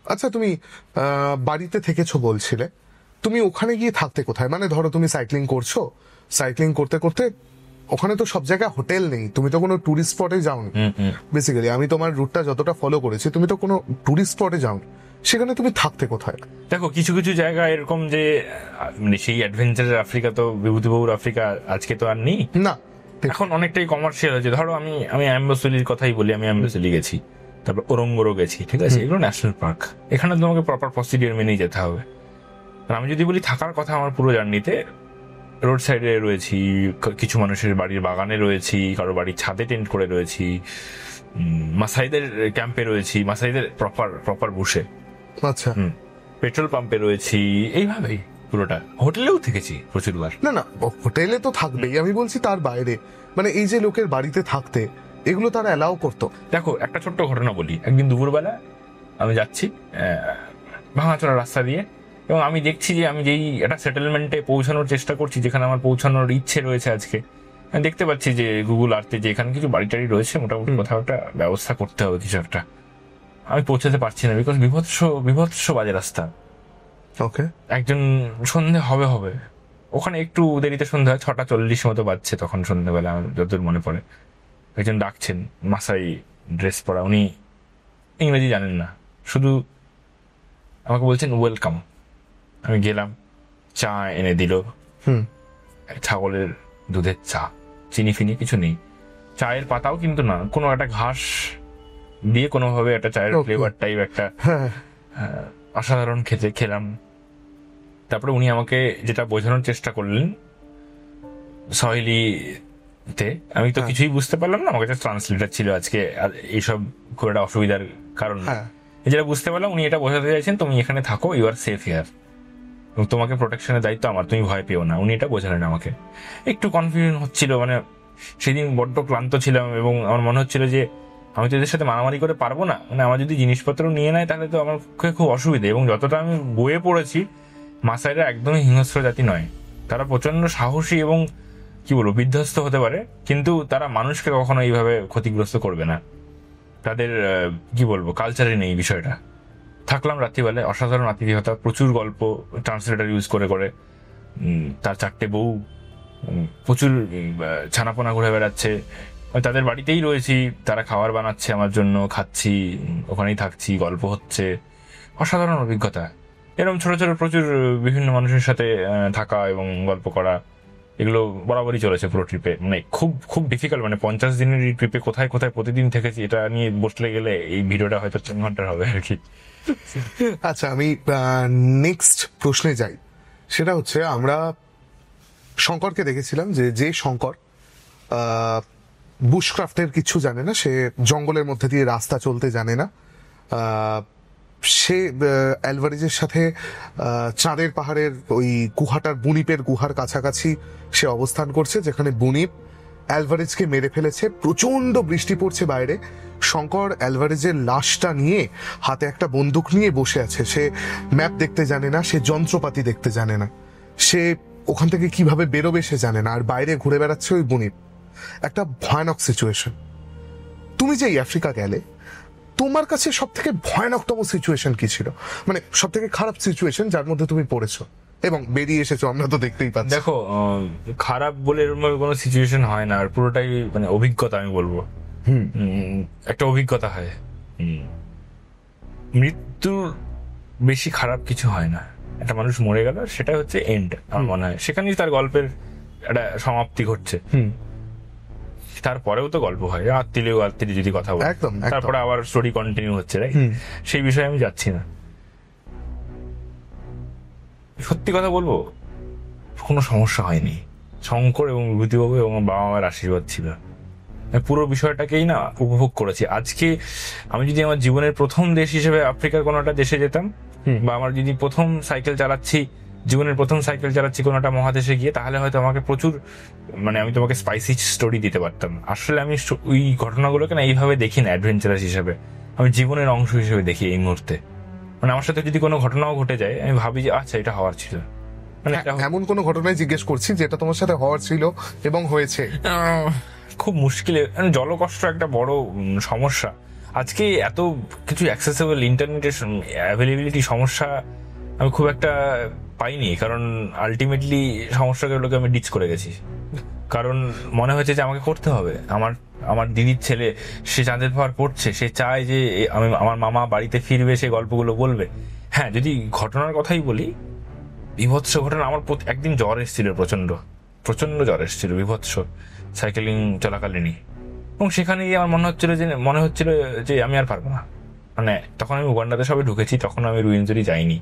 আচ্ছা, তুমি বাড়িতে থেকেছো বলছিলে, তুমি ওখানে গিয়ে থাকতে কোথায়? মানে ধরো তুমি সাইক্লিং করছো, সাইক্লিং করতে করতে ওখানে তো সব জায়গায় হোটেল নেই, তুমি তো কোনো টুরিস্ট স্পটে যাওনি বেসিক্যালি। আমি তোমার রুটটা যতটা ফলো করেছি, তুমি তো কোনো টুরিস্ট স্পটে যাওনি, সেখানে তুমি থাকতে কোথায়? দেখো, কিছু কিছু জায়গা এরকম যে মানে সেই অ্যাডভেঞ্চারের আফ্রিকা তো বিভূতিবাবুর আফ্রিকা আজকে তো আর নেই না, এখন অনেকটাই কমার্শিয়াল হয়েছে। ধরো আমি অ্যাম্বাসলির কথাই বলি, আমি অ্যাম্বাসলি গেছি, তারপর ওরঙ্গরও গেছি, ঠিক আছে, এগুলো ন্যাশনাল পার্ক, এখানে তোমাকে প্রপার প্রসিডিওর মেনেই যেতে হবে। আর আমি যদি বলি থাকার কথা, আমার পুরো জার্নিতে রোড সাইডে রয়েছি, কিছু মানুষের বাড়ির বাগানে রয়েছি, কারো বাড়ির ছাদে টেন্ট করে রয়েছি, মাসাইদের ক্যাম্পে রয়েছি, মাসাইদের প্রপার বুশে, আচ্ছা, পেট্রোল পাম্পে রয়েছি, এইভাবেই পুরোটা। হোটেলেও থেকেছি প্রচুরবার। না না, হোটেলে তো থাকবেই, আমি বলছি তার বাইরে, মানে এই যে লোকের বাড়িতে থাকতে, এগুলো তারা অ্যালাউ করতো? দেখো, একটা ছোট্ট ঘটনা বলি। একদিন দুপুরবেলা আমি যাচ্ছি ভাঙাচোরা রাস্তা দিয়ে, এবং আমি দেখছি যে আমি যেই একটা সেটেলমেন্টে পৌঁছানোর চেষ্টা করছি, যেখানে আমার পৌঁছানোর ইচ্ছে রয়েছে আজকে, আমি দেখতে পাচ্ছি যে গুগল আর্থে যে এখানে কিছু বাড়ি টাড়ি রয়েছে, মোটামুটি কোথাও একটা ব্যবস্থা করতে হবে কিছু একটা। আমি পৌঁছাতে পারছি না, বিকজ বিভৎস বাজে রাস্তা। ওকে, একজন সন্ধে হবে ওখানে, একটু দেরিতে সন্ধে হয়, 6:40 মতো বাজছে তখন সন্ধ্যেবেলা, আমার যতদূর মনে পড়ে। একজন ডাকছেন, মাসাই ড্রেস পরা, উনি ইংরেজি জানেন না, শুধু আমাকে বলছেন ওয়েলকাম। আমি গেলাম, চা এনে দিল, ছাগলের দুধের চা, চিনি ফিনি কিছু নেই, চায়ের পাতাও কিন্তু না, কোনো একটা ঘাস দিয়ে কোনোভাবে একটা চায়ের ফ্লেভার টাইপ একটা অসাধারণ খেলাম। তারপরে উনি আমাকে যেটা বোঝানোর চেষ্টা করলেন সহেলিতে, আমি তো কিছুই বুঝতে পারলাম না, আমার কাছে ট্রান্সলেটার ছিল আজকে, এইসব খুব একটা অসুবিধার কারণ যেটা বুঝতে পারলাম, উনি এটা বোঝাতে চাইছেন তুমি এখানে থাকো, ইউ আর সেফ হিয়ার, এবং তোমাকে প্রোটেকশনের দায়িত্ব আমার, তুমি ভয় পেও না। উনি এটা বোঝালেন আমাকে। একটু কনফিউশন হচ্ছিল, মানে সেদিন বড্ড ক্লান্ত ছিলাম এবং আমার মনে হচ্ছিল যে আমি তো এদের সাথে মারামারি করে পারবো না, মানে আমার যদি জিনিসপত্র নিয়ে নেয় তাহলে তো আমার খুব অসুবিধা। এবং যতটা আমি বইয়ে পড়েছি, মাসাইরা একদমই হিংস্র জাতি নয়, তারা প্রচন্ড সাহসী এবং কি বলবো বিধ্বস্ত হতে পারে, কিন্তু তারা মানুষকে কখনো এইভাবে ক্ষতিগ্রস্ত করবে না। তাদের কি বলবো কালচারে নেই বিষয়টা। থাকলাম রাত্রিবেলায়, অসাধারণ আতিথেয়তা, প্রচুর গল্প, ট্রান্সলেটার ইউজ করে তার 4টে বউ, প্রচুর ছানাপোনা ঘুরে বেড়াচ্ছে, তাদের বাড়িতেই রয়েছি, তারা খাবার বানাচ্ছে আমার জন্য, খাচ্ছি, ওখানেই থাকছি, গল্প হচ্ছে, অসাধারণ অভিজ্ঞতা। এরকম ছোট ছোট প্রচুর বিভিন্ন মানুষের সাথে থাকা এবং গল্প করা, এগুলো বরাবরই চলেছে পুরো ট্রিপে। মানে খুব খুব ডিফিকাল্ট, মানে 50 দিনের এই ট্রিপে কোথায় কোথায় প্রতিদিন থেকেছি, এটা নিয়ে বসলে গেলে এই ভিডিওটা হয়তো 3 ঘন্টার হবে আর কি। আচ্ছা, আমি নেক্সট প্রশ্নে যাই। সেটা হচ্ছে, আমরা শঙ্করকে দেখেছিলাম, যে শঙ্কর বুশক্রাফটের কিছু জানে না, সে জঙ্গলের মধ্যে দিয়ে রাস্তা চলতে জানে না। সে অ্যালভারেজের সাথে চাঁদের পাহাড়ের ওই গুহাটার, বুনিপের গুহার কাছাকাছি সে অবস্থান করছে, যেখানে বুনিপ অ্যালভারেজকে মেরে ফেলেছে। প্রচন্ড বৃষ্টি পড়ছে বাইরে। শঙ্কর অ্যালভারেজের লাশটা নিয়ে হাতে একটা বন্দুক নিয়ে বসে আছে। সে ম্যাপ দেখতে জানে না, সে যন্ত্রপাতি দেখতে জানে না, সে ওখান থেকে কিভাবে বেরোবে সে জানে না, আর বাইরে ঘুরে বেড়াচ্ছে ওই বুনিপ। একটা ভয়ানক সিচুয়েশন। তুমি যে আফ্রিকা গেলে, তোমার কাছে সব থেকে ভয়ানকতম সিচুয়েশন কি ছিল? মানে সব থেকে খারাপ সিচুয়েশন যার মধ্যে তুমি পড়েছো এবং বেরিয়ে এসেছো, আমরা তো দেখতেই পাচ্ছি। দেখো, খারাপ বলে কোনো সিচুয়েশন হয় না, আর পুরোটাই মানে অভিজ্ঞতা, আমি বলবো একটা অভিজ্ঞতা হয়। মৃত্যুর বেশি খারাপ কিছু হয় না। একটা মানুষ মরে গেল, সেটা হচ্ছে এন্ড, আমার মনে হয় সেখানেই তার গল্পের একটা সমাপ্তি ঘটছে। তারপরেও তো গল্প হয়, আত্মীয় যদি কথা বলে, তারপরে আবার স্টোরি কন্টিনিউ হচ্ছে, রাইট? সেই বিষয়ে আমি যাচ্ছি না। সত্যি কথা বলবো, কোনো সমস্যা হয়নি। শঙ্কর এবং বিভূতিবাবু এবং বাবা মায়ের আশীর্বাদ ছিল। পুরো বিষয়টাকেই না উপভোগ করেছি। আজকে আমি যদি আমার জীবনের প্রথম দেশ হিসেবে আফ্রিকার কোনো একটা দেশে যেতাম, বা আমার যদি প্রথম সাইকেল চালাচ্ছি জীবনের প্রথম সাইকেল চালাচ্ছি কোনো একটা মহাদেশে গিয়ে, তাহলে হয়তো আমাকে প্রচুর, মানে আমি তোমাকে স্পাইসি স্টোরি দিতে পারতাম। আসলে আমি ওই ঘটনাগুলোকে না এইভাবে দেখি না অ্যাডভেঞ্চারাস হিসাবে, আমি জীবনের অংশ হিসেবে দেখি এই মুহূর্তে। মানে আমার সাথে যদি কোনো ঘটনাও ঘটে যায়, আমি ভাবি যে আচ্ছা এটা হওয়ার ছিল। মানে এমন কোনো ঘটনায় জিজ্ঞেস করছি যেটা তোমার সাথে হওয়ার ছিল এবং হয়েছে? খুব মুশকিল। জলকষ্ট একটা বড় সমস্যা। আজকে এত কিছু অ্যাক্সেসেবল, ইন্টারনেটের অ্যাভেলেবিলিটি সমস্যা আমি খুব একটা পাইনি, কারণ আলটিমেটলি সমস্যাগুলোকে আমি ডিচ করে গেছি। কারণ মনে হয়েছে যে আমাকে করতে হবে। আমার দিদির ছেলে, সে চাঁদের পাহাড় পড়ছে, সে চায় যে আমার মামা বাড়িতে ফিরবে, সে গল্পগুলো বলবে। হ্যাঁ, যদি ঘটনার কথাই বলি, বিভৎস ঘটনা। আমার একদিন জ্বর এসেছিল, প্রচন্ড প্রচন্ড জ্বর এসেছিল, বিভৎস, সাইকেলিং চলাকালীনই। এবং সেখানে গিয়ে আমার মনে হচ্ছিল যে আমি আর পারবো না। মানে তখন আমি উগান্ডাতে সবে ঢুকেছি, তখন আমি রুইনজুরি যাইনি,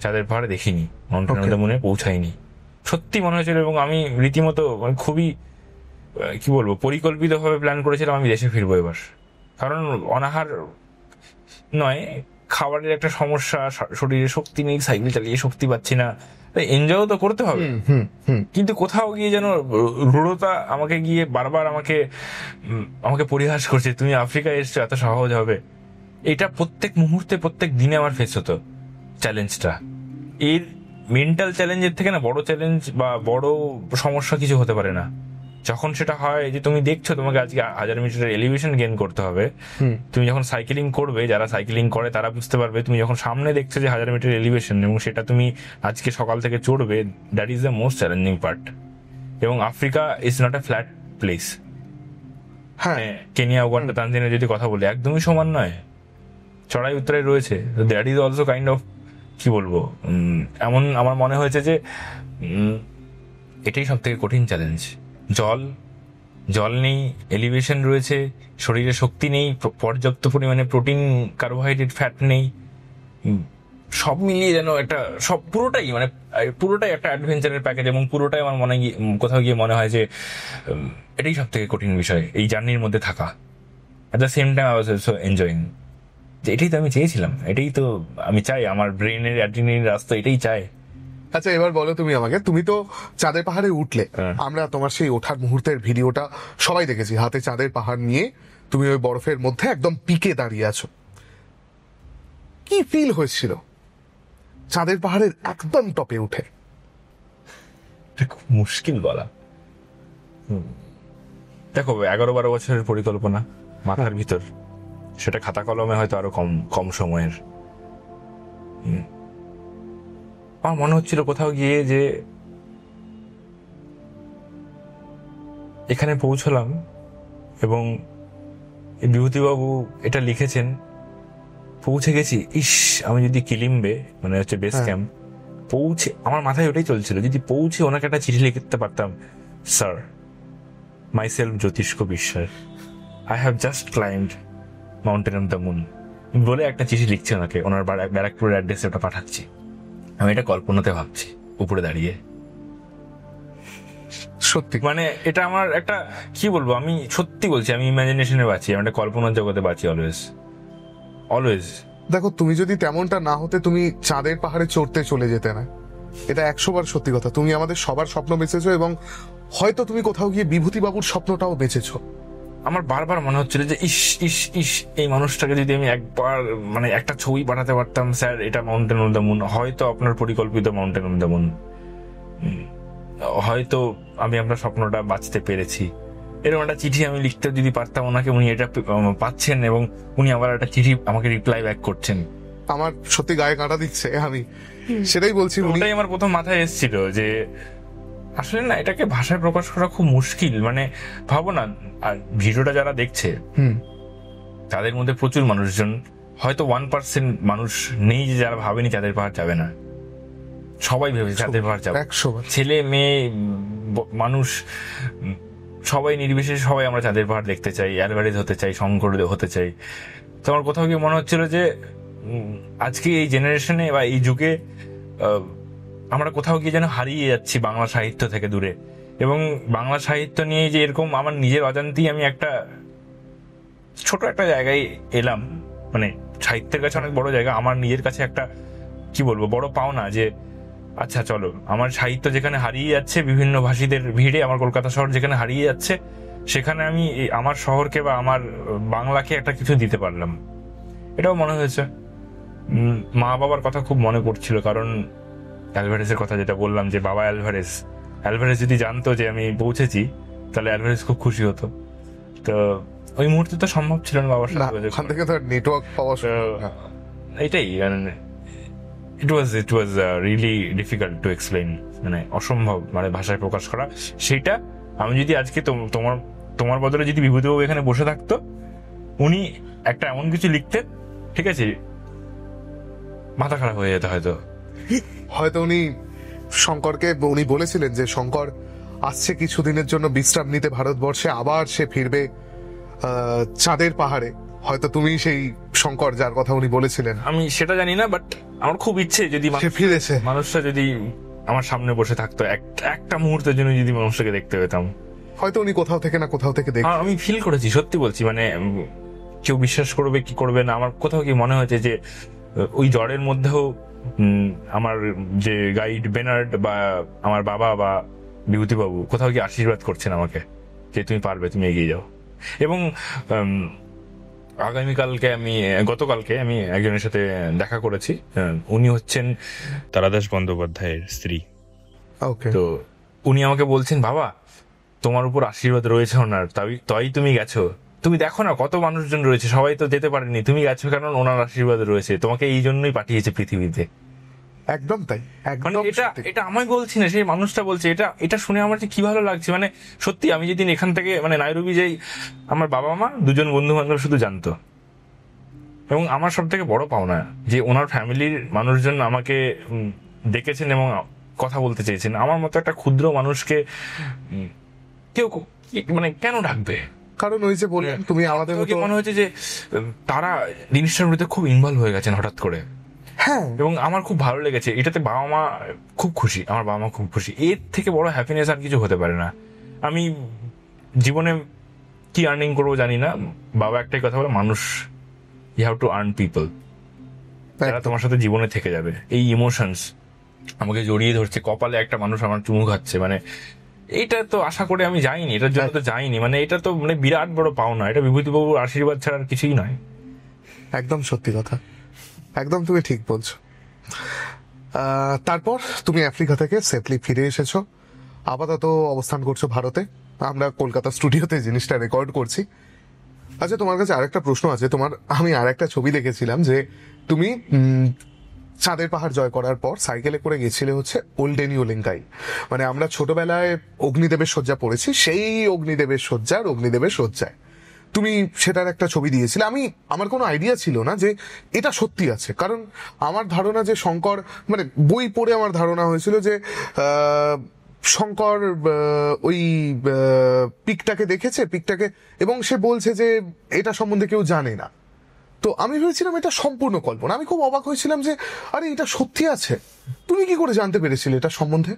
চাঁদের পাহাড়ে দেখিনি, মাউন্টেন অফ দ্য মুনে পৌঁছাইনি। সত্যি মনে হয়েছিল, এবং আমি রীতিমতো খুবই কি বলবো পরিকল্পিতভাবে প্ল্যান করেছিলাম আমি দেশে ফিরবো এবার। কারণ অনাহার নয়, খাবারের একটা সমস্যা, শরীরে শক্তি নেই, সাইকেল চালিয়ে শক্তি পাচ্ছি না, এনজয়ও তো করতে হবে। কিন্তু কোথাও গিয়ে যেন রূঢ়তা আমাকে গিয়ে বারবার আমাকে পরিহাস করছে, তুমি আফ্রিকায় এসছো, এত সহজ হবে। এটা প্রত্যেক মুহূর্তে, প্রত্যেক দিনে আমার ফেস হতো চ্যালেঞ্জটা। এর মেন্টাল চ্যালেঞ্জের থেকে না বড় চ্যালেঞ্জ বা বড় সমস্যা কিছু হতে পারে না। যখন সেটা হয় যে তুমি দেখছো তোমাকে আজকে 1000 মিটারের এলিভেশন গেইন করতে হবে, তুমি যখন সাইকেলিং করবে, যারা সাইকেলিং করে তারা বুঝতে পারবে, তুমি যখন সামনে দেখছো যে 1000 মিটার এলিভেশন, এবং সেটা তুমি আজকে সকাল থেকে চড়বে, that is the most challenging part. এবং Africa is not a flat place. হ্যাঁ, কেনিয়া, উগান্ডা, তানজানিয়া যদি কথা বলি, একদমই সমান নয়, চড়াই উত্তরাই রয়েছে। That is also kind of, কি বলবো, এমন আমার মনে হয়েছে যে এটাই সব থেকে কঠিন চ্যালেঞ্জ। জল নেই, এলিভেশন রয়েছে, শরীরে শক্তি নেই, পর্যাপ্ত পরিমাণে প্রোটিন, কার্বোহাইড্রেট, ফ্যাট নেই, সব মিলিয়ে যেন একটা পুরোটাই একটা অ্যাডভেঞ্চারের প্যাকেজ। এবং পুরোটাই আমার কোথাও গিয়ে মনে হয় যে এটাই সব থেকে কঠিন বিষয়, এই জার্নির মধ্যে থাকা। At the same time I was also enjoying. যে এটাই তো আমি চেয়েছিলাম, এটাই তো আমি চাই, আমার ব্রেনের অ্যাড্রিনালিন রাস্তা এটাই চায়। আচ্ছা, এবার বলো তুমি আমাকে, তুমি তো চাঁদের পাহাড়ে উঠলে, আমরা তোমার সেই ওঠার মুহূর্তের ভিডিওটা সবাই দেখেছি, হাতে চাঁদের পাহাড় নিয়ে তুমি ওই বরফের মধ্যে একদম পিকে দাঁড়িয়ে আছো। কি ফিল হয়েছিল চাঁদের পাহাড়ের একদম টপে উঠে? খুব মুশকিল বলা। দেখো, 11-12 বছরের পরিকল্পনা মাথার ভিতর, সেটা খাতা কলমে হয়তো আরো কম সময়ের। আমার মনে হচ্ছিল কোথাও গিয়ে যে এখানে পৌঁছলাম, এবং বিভূতিবাবু এটা লিখেছেন, পৌঁছে গেছি, ইস আমি যদি কিলিম্বে, মানে হচ্ছে বেস ক্যাম্প, পৌঁছে, আমার মাথায় ওটাই চলছিল, যদি পৌঁছে ওনাকে একটা চিঠি লিখতে পারতাম, স্যার, মাইসেলফ জ্যোতিষ্ক বিশ্বাস, I have just climbed mountain of the moon, বলে একটা চিঠি লিখছে ওনাকে, ওনার ব্যারাকপুরের অ্যাড্রেসে ওটা পাঠাচ্ছি। আমি এটা কল্পনাতে ভাবছি উপরে দাঁড়িয়ে। সত্যি মানে এটা আমার একটা, কি বলবো, আমি সত্যি বলছি, আমি ইমাজিনেশনে বাঁচি, আমি একটা কল্পনার জগতে বাঁচি অলওয়েজ। দেখো, তুমি যদি তেমনটা না হতে তুমি চাঁদের পাহাড়ে চড়তে চলে যেতে না, এটা 100 বার সত্যি কথা। তুমি আমাদের সবার স্বপ্ন বেঁচেছো, এবং হয়তো তুমি কোথাও গিয়ে বিভূতিবাবুর স্বপ্নটাও বেঁচেছো। আমার বারবার মনে হচ্ছিল যে ইস ইস ইস, এই মানুষটাকে যদি আমি একবার, মানে একটা ছবি পাঠাতে পারতাম, স্যার এটা মাউন্টেন অফ দ্য মুন, হয়তো আপনার পরিকল্পিত মাউন্টেন অফ দ্য মুন, হয়তো আমি আপনার স্বপ্নটা বাঁচতে পেরেছি। এরকম একটা চিঠি আমি লিখতে যদি পারতাম ওনাকে, উনি এটা পাচ্ছেন, এবং উনি আবার একটা চিঠি আমাকে রিপ্লাই ব্যাক করছেন, আমার সত্যি গায়ে কাঁটা দিচ্ছে। আমি সেটাই বলছি, ওটাই আমার প্রথম মাথায় এসেছিল যে আসলে না, এটাকে ভাষায় প্রকাশ করা খুব মুশকিল। মানে ভাবো না, আর ভিডিওটা যারা দেখছে তাদের মধ্যে প্রচুর মানুষজন, হয়তো 1% মানুষ নেই যে যারা ভাবেনি চাঁদের পাহাড় যাবে না। সবাই ভেবেছে চাঁদের পাহাড় যাবে, ছেলে মেয়ে মানুষ সবাই নির্বিশেষে সবাই আমরা চাঁদের পাহাড় দেখতে চাই, অ্যালভারেজ হতে চাই, শঙ্কর হতে চাই। তো আমার কোথাও গিয়ে মনে হচ্ছিল যে আজকে এই জেনারেশনে বা এই যুগে আমরা কোথাও গিয়ে যেন হারিয়ে যাচ্ছি বাংলা সাহিত্য থেকে দূরে। এবং বাংলা সাহিত্য নিয়ে যে এরকম আমার নিজের অজান্তেই আমি একটা ছোট একটা জায়গায় এলাম, মানে সাহিত্যের কাছে অনেক বড় জায়গা, আমার নিজের কাছে একটা, কি বলবো, বড় পাওনা যে আচ্ছা চলো, আমার সাহিত্য যেখানে হারিয়ে যাচ্ছে বিভিন্ন ভাষীদের ভিড়ে, আমার কলকাতা শহর যেখানে হারিয়ে যাচ্ছে, সেখানে আমি আমার শহরকে বা আমার বাংলাকে একটা কিছু দিতে পারলাম, এটাও মনে হয়েছে। মা বাবার কথা খুব মনে পড়ছিল, কারণ অ্যালভারেজের কথা যেটা বললাম, যে বাবা অ্যালভারেজ যদি জানতো যে আমি পৌঁছেছি, তাহলে অ্যালভারেজ খুব খুশি হতো। তো ওই মুহূর্তে তো সম্ভব ছিল না বাবার সাথে, ওখান থেকে তো নেটওয়ার্ক পাওয়া। এটাই it was really difficult to explain, মানে অসম্ভব মানে ভাষায় প্রকাশ করা। সেটা আমি যদি আজকে তোমার বদলে যদি বিভূতিবাবু এখানে বসে থাকতো, উনি একটা এমন কিছু লিখতেন, ঠিক আছে, মাথা খারাপ হয়ে যেত হয়তো উনি শঙ্করকে উনি বলেছিলেন যে শঙ্কর আসছে কিছুদিনের জন্য বিশ্রাম নিতে ভারতবর্ষে, আবার সে ফিরবে চাঁদের পাহাড়ে। হয়তো তুমি সেই শঙ্কর যার কথা উনি বলেছিলেন। আমি সেটা জানি না, বাট আমার খুব ইচ্ছে যদি ফিরেছে মানুষটা যদি আমার সামনে বসে থাকতো, একটা মুহূর্তের জন্য যদি মানুষটাকে দেখতে পেতাম। হয়তো উনি কোথাও থেকে দেখে, আমি ফিল করেছি, সত্যি বলছি, মানে কেউ বিশ্বাস করবে কি করবে না, আমার কোথাও কি মনে হয়েছে যে ওই জ্বরের মধ্যেও আমার যে গাইড বেনার্ড বা আমার বাবা বা বিভূতিবাবু কোথাও কি আশীর্বাদ করছেন আমাকে, যে তুমি পারবে, তুমি এগিয়ে যাও। এবং গতকালকে আমি একজনের সাথে দেখা করেছি, উনি হচ্ছেন তারাদাস বন্দ্যোপাধ্যায়ের স্ত্রী। তো উনি আমাকে বলছেন, বাবা তোমার উপর আশীর্বাদ রয়েছে ওনার, তাই তুমি গেছো। তুমি দেখো না কত মানুষজন রয়েছে, সবাই তো যেতে পারেনি, তুমি গেছো কারণ ওনার আশীর্বাদ রয়েছে, তোমাকে এই জন্যই পাঠিয়েছে পৃথিবীতে। একদম তাই, মানে এটা আমি বলছি না, সেই মানুষটা বলছে। এটা শুনে আমার কি ভালো লাগছে, মানে সত্যি আমি যেদিন এখান থেকে মানে নাইরোবি যাই, আমার বাবা মা দুজন বন্ধু বান্ধব শুধু জানতো। এবং আমার সব থেকে বড় পাওনা যে ওনার ফ্যামিলির মানুষজন আমাকে ডেকেছেন এবং কথা বলতে চেয়েছেন। আমার মতো একটা ক্ষুদ্র মানুষকে কেউ মানে কেন ডাকবে? কারণ ওই যে বললাম, তুমি আমাদের মনে হয়েছে যে তারা জিনিসটার মধ্যে খুব ইনভলভ হয়ে গেছেন হঠাৎ করে। হ্যাঁ, এবং আমার খুব ভালো লেগেছে এটাতে। বাবা মা খুব খুশি, আমার বাবা মা খুব খুশি। এর থেকে বড় হ্যাপিনেস আর কিছু হতে পারে না। আমি জীবনে কি আর্নিং করবো জানি না, বাবা একটাই কথা বলে, মানুষ, you have to earn people, যারা তোমার সাথে জীবনে থেকে যাবে। এই ইমোশনস আমাকে জড়িয়ে ধরছে, কপালে একটা মানুষ আমার চুমু খাচ্ছে, মানে এইটা তো আশা করে আমি যাইনি, এটার জন্য তো যাইনি, মানে এটা তো মানে বিরাট বড় পাওনা। এটা বিভূতিবাবুর আশীর্বাদ ছাড়া আর কিছুই নয়। একদম সত্যি কথা, একদম তুমি ঠিক বলছো। তারপর তুমি আফ্রিকা থেকে সেফলি ফিরে এসেছো, আপাতত অবস্থান করছো ভারতে। আমরা কলকাতা স্টুডিওতে জিনিসটা রেকর্ড করছি। আচ্ছা, তোমার কাছে আরেকটা প্রশ্ন আছে। আমি আরেকটা ছবি দেখেছিলাম যে তুমি চাঁদের পাহাড় জয় করার পর সাইকেলে করে গেছিলে হচ্ছে ওল্ডেনিও লিঙ্গাই। মানে আমরা ছোটবেলায় অগ্নিদেবের শয্যা পড়েছি, সেই অগ্নিদেবের শয্যায় তুমি সেটার একটা ছবি দিয়েছিলে। আমার কোনো আইডিয়া ছিল না যে এটা সত্যি আছে, কারণ আমার ধারণা যে শঙ্কর, মানে বই পড়ে আমার ধারণা হয়েছিল যে শঙ্কর ওই পিকটাকে দেখেছে, এবং সে বলছে যে এটা সম্বন্ধে কেউ জানে না। তো আমি ভেবেছিলাম এটা সম্পূর্ণ কল্পনা। আমি খুব অবাক হয়েছিলাম যে আরে এটা সত্যি আছে। তুমি কি করে জানতে পেরেছিলে এটা সম্বন্ধে?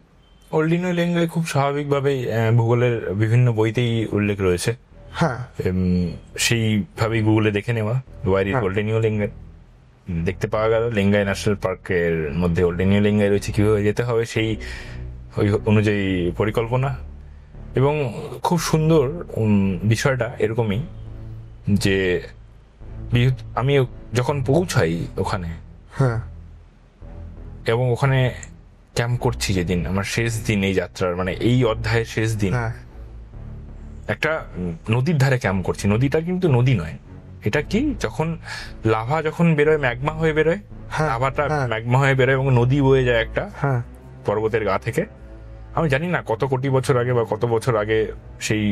ওল্ডেনিও লিঙ্গাই খুব স্বাভাবিকভাবেই ভূগোলের বিভিন্ন বইতেই উল্লেখ রয়েছে। হ্যাঁ, সেইভাবেই গুগলে দেখে নেওয়া ওয়াই ইজ ওল্ডেনিও লিঙ্গাই, দেখতে পাওয়া গেল লিঙ্গাই ন্যাশনাল পার্কের মধ্যে ওল্ডেনিও লিঙ্গাই রয়েছে, কিভাবে যেতে হবে সেই ওই অনুযায়ী পরিকল্পনা। এবং খুব সুন্দর বিষয়টা এরকমই যে আমি যখন পৌঁছাই ওখানে, হ্যাঁ, এবং ওখানে ক্যাম্প করছি যেদিন আমার শেষ দিন এই যাত্রার, মানে এই অধ্যায়ের শেষ দিন, একটা নদীর ধারে ক্যাম্প করছি। নদীটা কিন্তু নদী নয়, এটা কি, যখন লাভা যখন বেরোয়, ম্যাগমা হয়ে বেরোয়, লাভাটা ম্যাগমা হয়ে বেরোয় এবং নদী বয়ে যায় একটা পর্বতের গা থেকে। আমি জানি না কত কোটি বছর আগে বা কত বছর আগে সেই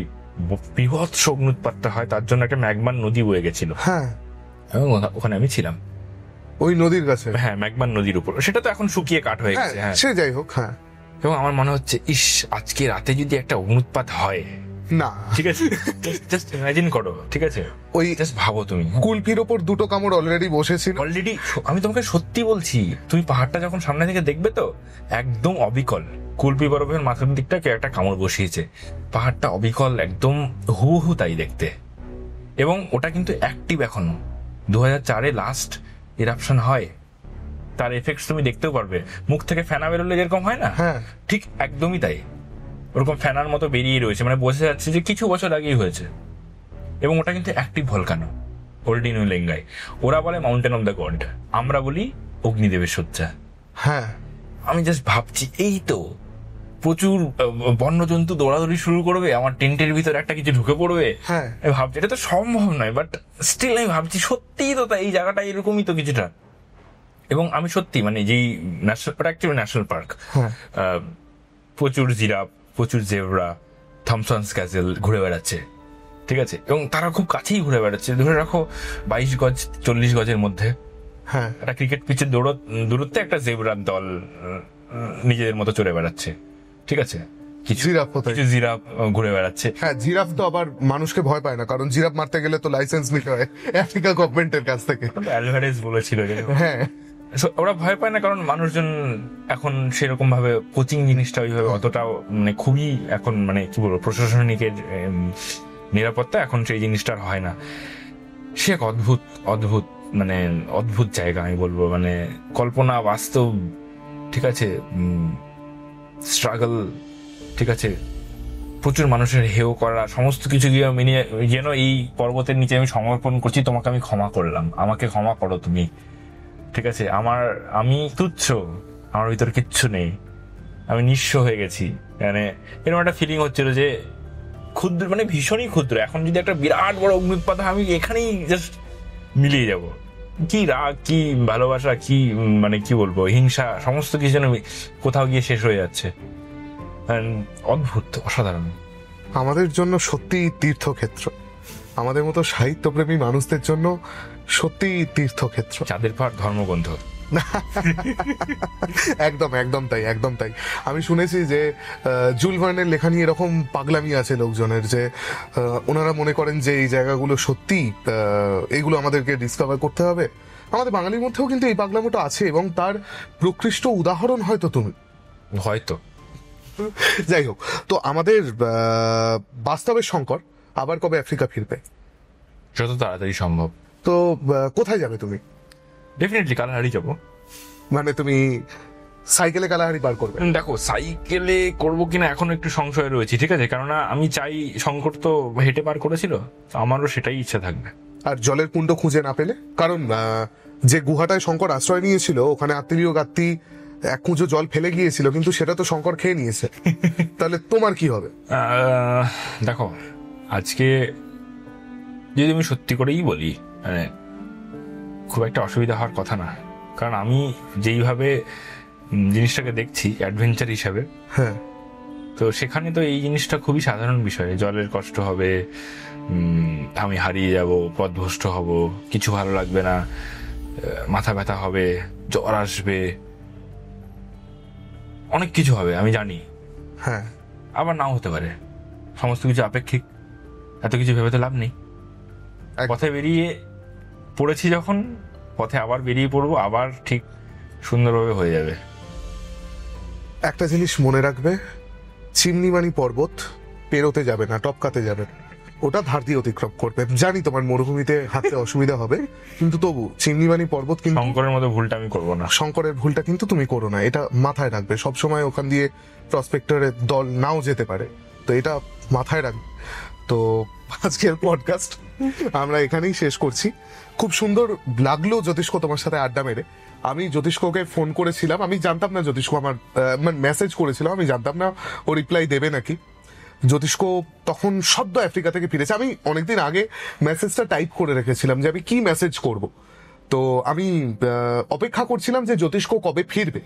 বৃহৎ অগ্নুৎপাতটা হয়, তার জন্য একটা ম্যাগমান নদী বয়ে গেছিল। এবং ওখানে আমি ছিলাম ওই নদীর কাছে, হ্যাঁ, ম্যাগমান নদীর উপর। সেটা তো এখন শুকিয়ে কাঠ হয়ে গেছে, হ্যাঁ, সে যাই হোক। হ্যাঁ, এবং আমার মনে হচ্ছে, ইস, আজকে রাতে যদি একটা অগ্নুৎপাত হয়, না, ঠিক আছে, জাস্ট ইমাজিন করো, ঠিক আছে, ওই জাস্ট ভাবো, তুমি কুলপির ওপর দুটো কামড় অলরেডি বসেছিল। আমি তোমাকে সত্যি বলছি, তুমি পাহাড়টা যখন সামনে থেকে দেখবে তো একদম অবিকল, কুলপি বরফের মাথার দিকটা কেউ একটা কামড় বসিয়েছে, পাহাড়টা অবিকল, একদম হুবহু তাই দেখতে। এবং ওটা কিন্তু অ্যাক্টিভ এখনো, 2004-এ লাস্ট ইরাপশন হয়, তার এফেক্টস তুমি দেখতেও পারবে। মুখ থেকে ফেনা বেরোলে যেরকম হয় না, ঠিক একদমই তাই, ওরকম ফেনার মতো বেরিয়ে রয়েছে, মানে বোঝা যাচ্ছে যে কিছু বছর আগেই হয়েছে। এবং ওটা কিন্তু অ্যাক্টিভ ভলকানো, ওল্ডিনো লেঙ্গাই। ওরা বলে মাউন্টেন অফ দ্য গড, আমরা বলি অগ্নিদেবের শয্যা। হ্যাঁ, আমি জাস্ট ভাবছি, এই তো প্রচুর বন্যজন্তু দৌড়াদৌড়ি শুরু করবে, আমার টেন্টের ভিতরে একটা কিছু ঢুকে পড়বে। আমি ভাবছি এটা তো সম্ভব নয়, বাট স্টিল আমি ভাবছি সত্যিই তো তাই, এই জায়গাটা এরকমই তো কিছুটা। এবং আমি সত্যি মানে যেই ন্যাশনাল পার্ক, প্রচুর জিরাফ, প্রচুর জেব্রা, থমসন্স ক্যাসেল ঘুরে বেড়াচ্ছে, ঠিক আছে, এবং তারা খুব কাছেই ঘুরে বেড়াচ্ছে। ধরে রাখো 22 গজ 40 গজের মধ্যে, একটা ক্রিকেট পিচের দূরত্বে একটা জেব্রার দল নিজেদের মতো চড়ে বেড়াচ্ছে, ঠিক আছে, কিছু জিরাফ ঘুরে বেড়াচ্ছে। হ্যাঁ, জিরাফ তো আবার মানুষকে ভয় পায় না, কারণ জিরাফ মারতে গেলে তো লাইসেন্স নিতে হয় আফ্রিকা গভর্নমেন্টের কাছ থেকে। অ্যালভারেজ বলেছিল। হ্যাঁ, ওরা ভয় পায় না কারণ মানুষজন এখন সেরকম ভাবে কোচিং জিনিসটা ওইভাবে অতটাও মানে খুবই এখন মানে কি বলবো প্রশাসনিকের নিরাপত্তা এখন সেই জিনিসটা হয় না। সে এক অদ্ভুত মানে অদ্ভুত জায়গা আমি বলবো, মানে কল্পনা বাস্তব, ঠিক আছে, স্ট্রাগল, ঠিক আছে, প্রচুর মানুষের হেয় করা, সমস্ত কিছু গিয়ে মিলিয়ে যেন এই পর্বতের নিচে আমি সমর্পণ করছি, তোমাকে আমি ক্ষমা করলাম, আমাকে ক্ষমা করো তুমি, ঠিক আছে, আমি তুচ্ছ, আমার ভিতর কিচ্ছু নেই, আমি নিঃস্ব হয়ে গেছি। মানে এরকম একটা ফিলিং হচ্ছিল যে ক্ষুদ্র, মানে ভীষণই ক্ষুদ্র। এখন যদি একটা বিরাট বড় অগ্নিপাত হয়, আমি এখানেই জাস্ট মিলিয়ে যাব। কি রাগ, কি ভালোবাসা, কি মানে কি বলবো, হিংসা, সমস্ত কিছু যেন কোথাও গিয়ে শেষ হয়ে যাচ্ছে। অদ্ভুত, অসাধারণ। আমাদের জন্য সত্যি তীর্থক্ষেত্র, আমাদের মতো সাহিত্যপ্রেমী মানুষদের জন্য সত্যি তীর্থক্ষেত্র। চাঁদের পাহাড় ধর্মগ্রন্থ। একদম তাই। আমি শুনেছি যে জুল ভার্নের লেখা নিয়ে এরকম পাগলামি আছে লোকজনের, যে ওনারা মনে করেন যে এই জায়গাগুলো সত্যি এইগুলো আমাদেরকে ডিসকভার করতে হবে। আমাদের বাঙালির মধ্যেও কিন্তু এই পাগলামোটা আছে, এবং তার প্রকৃষ্ট উদাহরণ হয়তো তুমি। হয়তো। যাই হোক, তো আমাদের বাস্তবের শঙ্কর আবার কবে আফ্রিকা ফিরবে? যত তাড়াতাড়ি সম্ভব। তো কোথায় যাবে তুমি? ডেফিনেটলি কালাহারি যাবো। মানে তুমি সাইকেলে কালাহারি পার করবে? দেখো, সাইকেলে করবো কিনা এখনো একটু সংশয় রয়েছে, ঠিক আছে, কেননা আমি চাই, শঙ্কর তো হেঁটে পার করেছিল, আমারও সেটাই ইচ্ছা থাকবে। আর জলের কুণ্ড খুঁজে না পেলে? কারণ যে গুহাটায় শঙ্কর আশ্রয় নিয়েছিল, ওখানে আত্মীয় গাত্তি এক কুঁজো জল ফেলে গিয়েছিল, কিন্তু সেটা তো শঙ্কর খেয়ে নিয়েছে। তাহলে তোমার কি হবে? দেখো, আজকে যদি আমি সত্যি করেই বলি, মানে খুব একটা অসুবিধা হওয়ার কথা না, কারণ আমি যেইভাবে জিনিসটাকে দেখছি অ্যাডভেঞ্চার হিসাবে, হ্যাঁ, তো সেখানে তো এই জিনিসটা খুবই সাধারণ বিষয়। জলের কষ্ট হবে, আমি হারিয়ে যাব, পথভ্রষ্ট হব, কিছু ভালো লাগবে না, মাথা ব্যথা হবে, জ্বর আসবে, অনেক কিছু হবে, আমি জানি। হ্যাঁ, আবার নাও হতে পারে, সমস্ত কিছু আপেক্ষিক, এত কিছু ভেবে তো লাভ নেই। পথে বেরিয়ে পড়েছি যখন, পথে আবার বেরিয়ে পড়বো, আবার ঠিক সুন্দরভাবে হয়ে যাবে। একটা জিনিস মনে রাখবে, চিমনিমানি পর্বত পেরোতে যাবে না, টপকাতে যাবে, ওটা ধার দিয়ে অতিক্রম করবে। জানি তোমার মরুভূমিতে হাঁটতে অসুবিধা হবে, কিন্তু তবু চিমনিমানি পর্বত কিন্তু শঙ্করের মতো ভুলটা আমি করবো না। শঙ্করের ভুলটা কিন্তু তুমি করো না, এটা মাথায় রাখবে সবসময়। ওখান দিয়ে প্রসপেক্টরের দল নাও যেতে পারে, তো এটা মাথায় রাখবে। তো আজকের পডকাস্ট আমরা এখানেই শেষ করছি। খুব সুন্দর লাগলো জ্যোতিষ্ক তোমার সাথে আড্ডা মেরে। আমি জ্যোতিষ্ককে ফোন করেছিলাম, আমি জানতাম না জ্যোতিষ্ক আমার মেসেজ করেছিলাম, আমি জানতাম না ও রিপ্লাই দেবে নাকি। জ্যোতিষ্ক তখন সদ্য আফ্রিকা থেকে ফিরেছে। আমি অনেকদিন আগে মেসেজটা টাইপ করে রেখেছিলাম যে আমি কি মেসেজ করব। তো আমি অপেক্ষা করছিলাম যে জ্যোতিষ্ক কবে ফিরবে।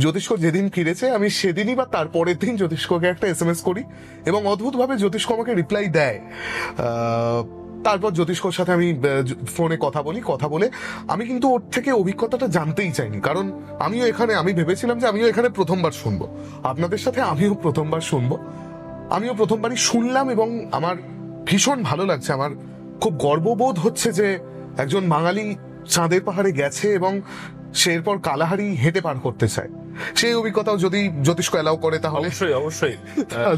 জ্যোতিষ্ক যেদিন ফিরেছে আমি সেদিনই বা তারপরের দিন জ্যোতিষ্ককে একটা SMS করি, এবং অদ্ভুতভাবে জ্যোতিষ্ক আমাকে রিপ্লাই দেয়। তারপর জ্যোতিষ্কর সাথে আমি ফোনে কথা বলে আমি কিন্তু ওর থেকে অভিজ্ঞতাটা জানতেই চাইনি, কারণ আমি ভেবেছিলাম যে আমিও এখানে প্রথমবার শুনবো, আপনাদের সাথে আমিও প্রথমবার শুনবো। আমিও প্রথমবারই শুনলাম, এবং আমার ভীষণ ভালো লাগছে। আমার খুব গর্ববোধ হচ্ছে যে একজন বাঙালি চাঁদের পাহাড়ে গেছে এবং সে এরপর কালাহারি হেঁটে পার করতে চায়। সেই অভিজ্ঞতাও যদি জ্যোতিষ্ক এলাও করে তাহলে অবশ্যই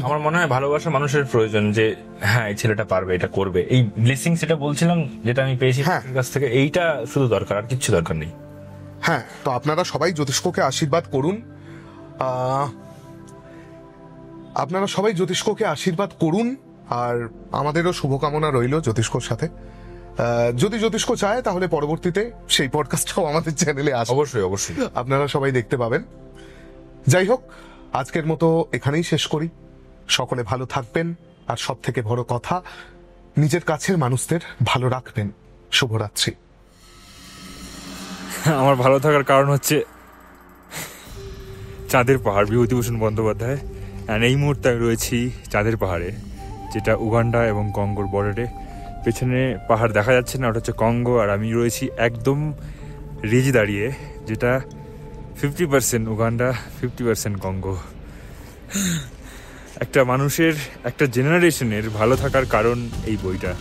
আমার মনে হয় ভালোবাসা মানুষের প্রয়োজন, যে হ্যাঁ এই ছেলেটা পারবে, এটা করবে। এই ব্লেসিং, সেটা বলছিলাম যেটা আমি পেয়েছি কাছ থেকে, এইটা শুধু দরকার, আর কিচ্ছু দরকার নেই। হ্যাঁ, তো আপনারা সবাই জ্যোতিষ্ককে আশীর্বাদ করুন। আপনারা সবাই জ্যোতিষ্ককে আশীর্বাদ করুন, আর আমাদেরও শুভকামনা রইল জ্যোতিষ্কর সাথে। যদি জ্যোতিষ্ক চায় তাহলে পরবর্তীতে সেই পডকাস্টটাও আমাদের চ্যানেলে আসবে। অবশ্যই অবশ্যই আপনারা সবাই দেখতে পাবেন। যাই হোক, আজকের মতো এখানেই শেষ করি। সকলে ভালো থাকবেন, আর সব থেকে বড় কথা, নিজের কাছের মানুষদের ভালো রাখবেন। শুভরাত্রি। আমার ভালো থাকার কারণ হচ্ছে চাঁদের পাহাড়, বিভূতিভূষণ বন্দ্যোপাধ্যায়। অ্যান্ড এই মুহূর্তে আমি রয়েছি চাঁদের পাহাড়ে, যেটা উগান্ডা এবং কঙ্গোর বর্ডারে। পেছনে পাহাড় দেখা যাচ্ছে না, ওটা হচ্ছে কঙ্গো, আর আমি রয়েছি একদম রিজ দাঁড়িয়ে, যেটা 50% উগান্ডা, 50% কঙ্গো। একটা মানুষের, একটা জেনারেশনের ভালো থাকার কারণ এই বইটা।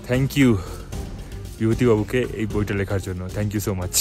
থ্যাংক ইউ বিভূতিবাবুকে এই বইটা লেখার জন্য। Thank you so much.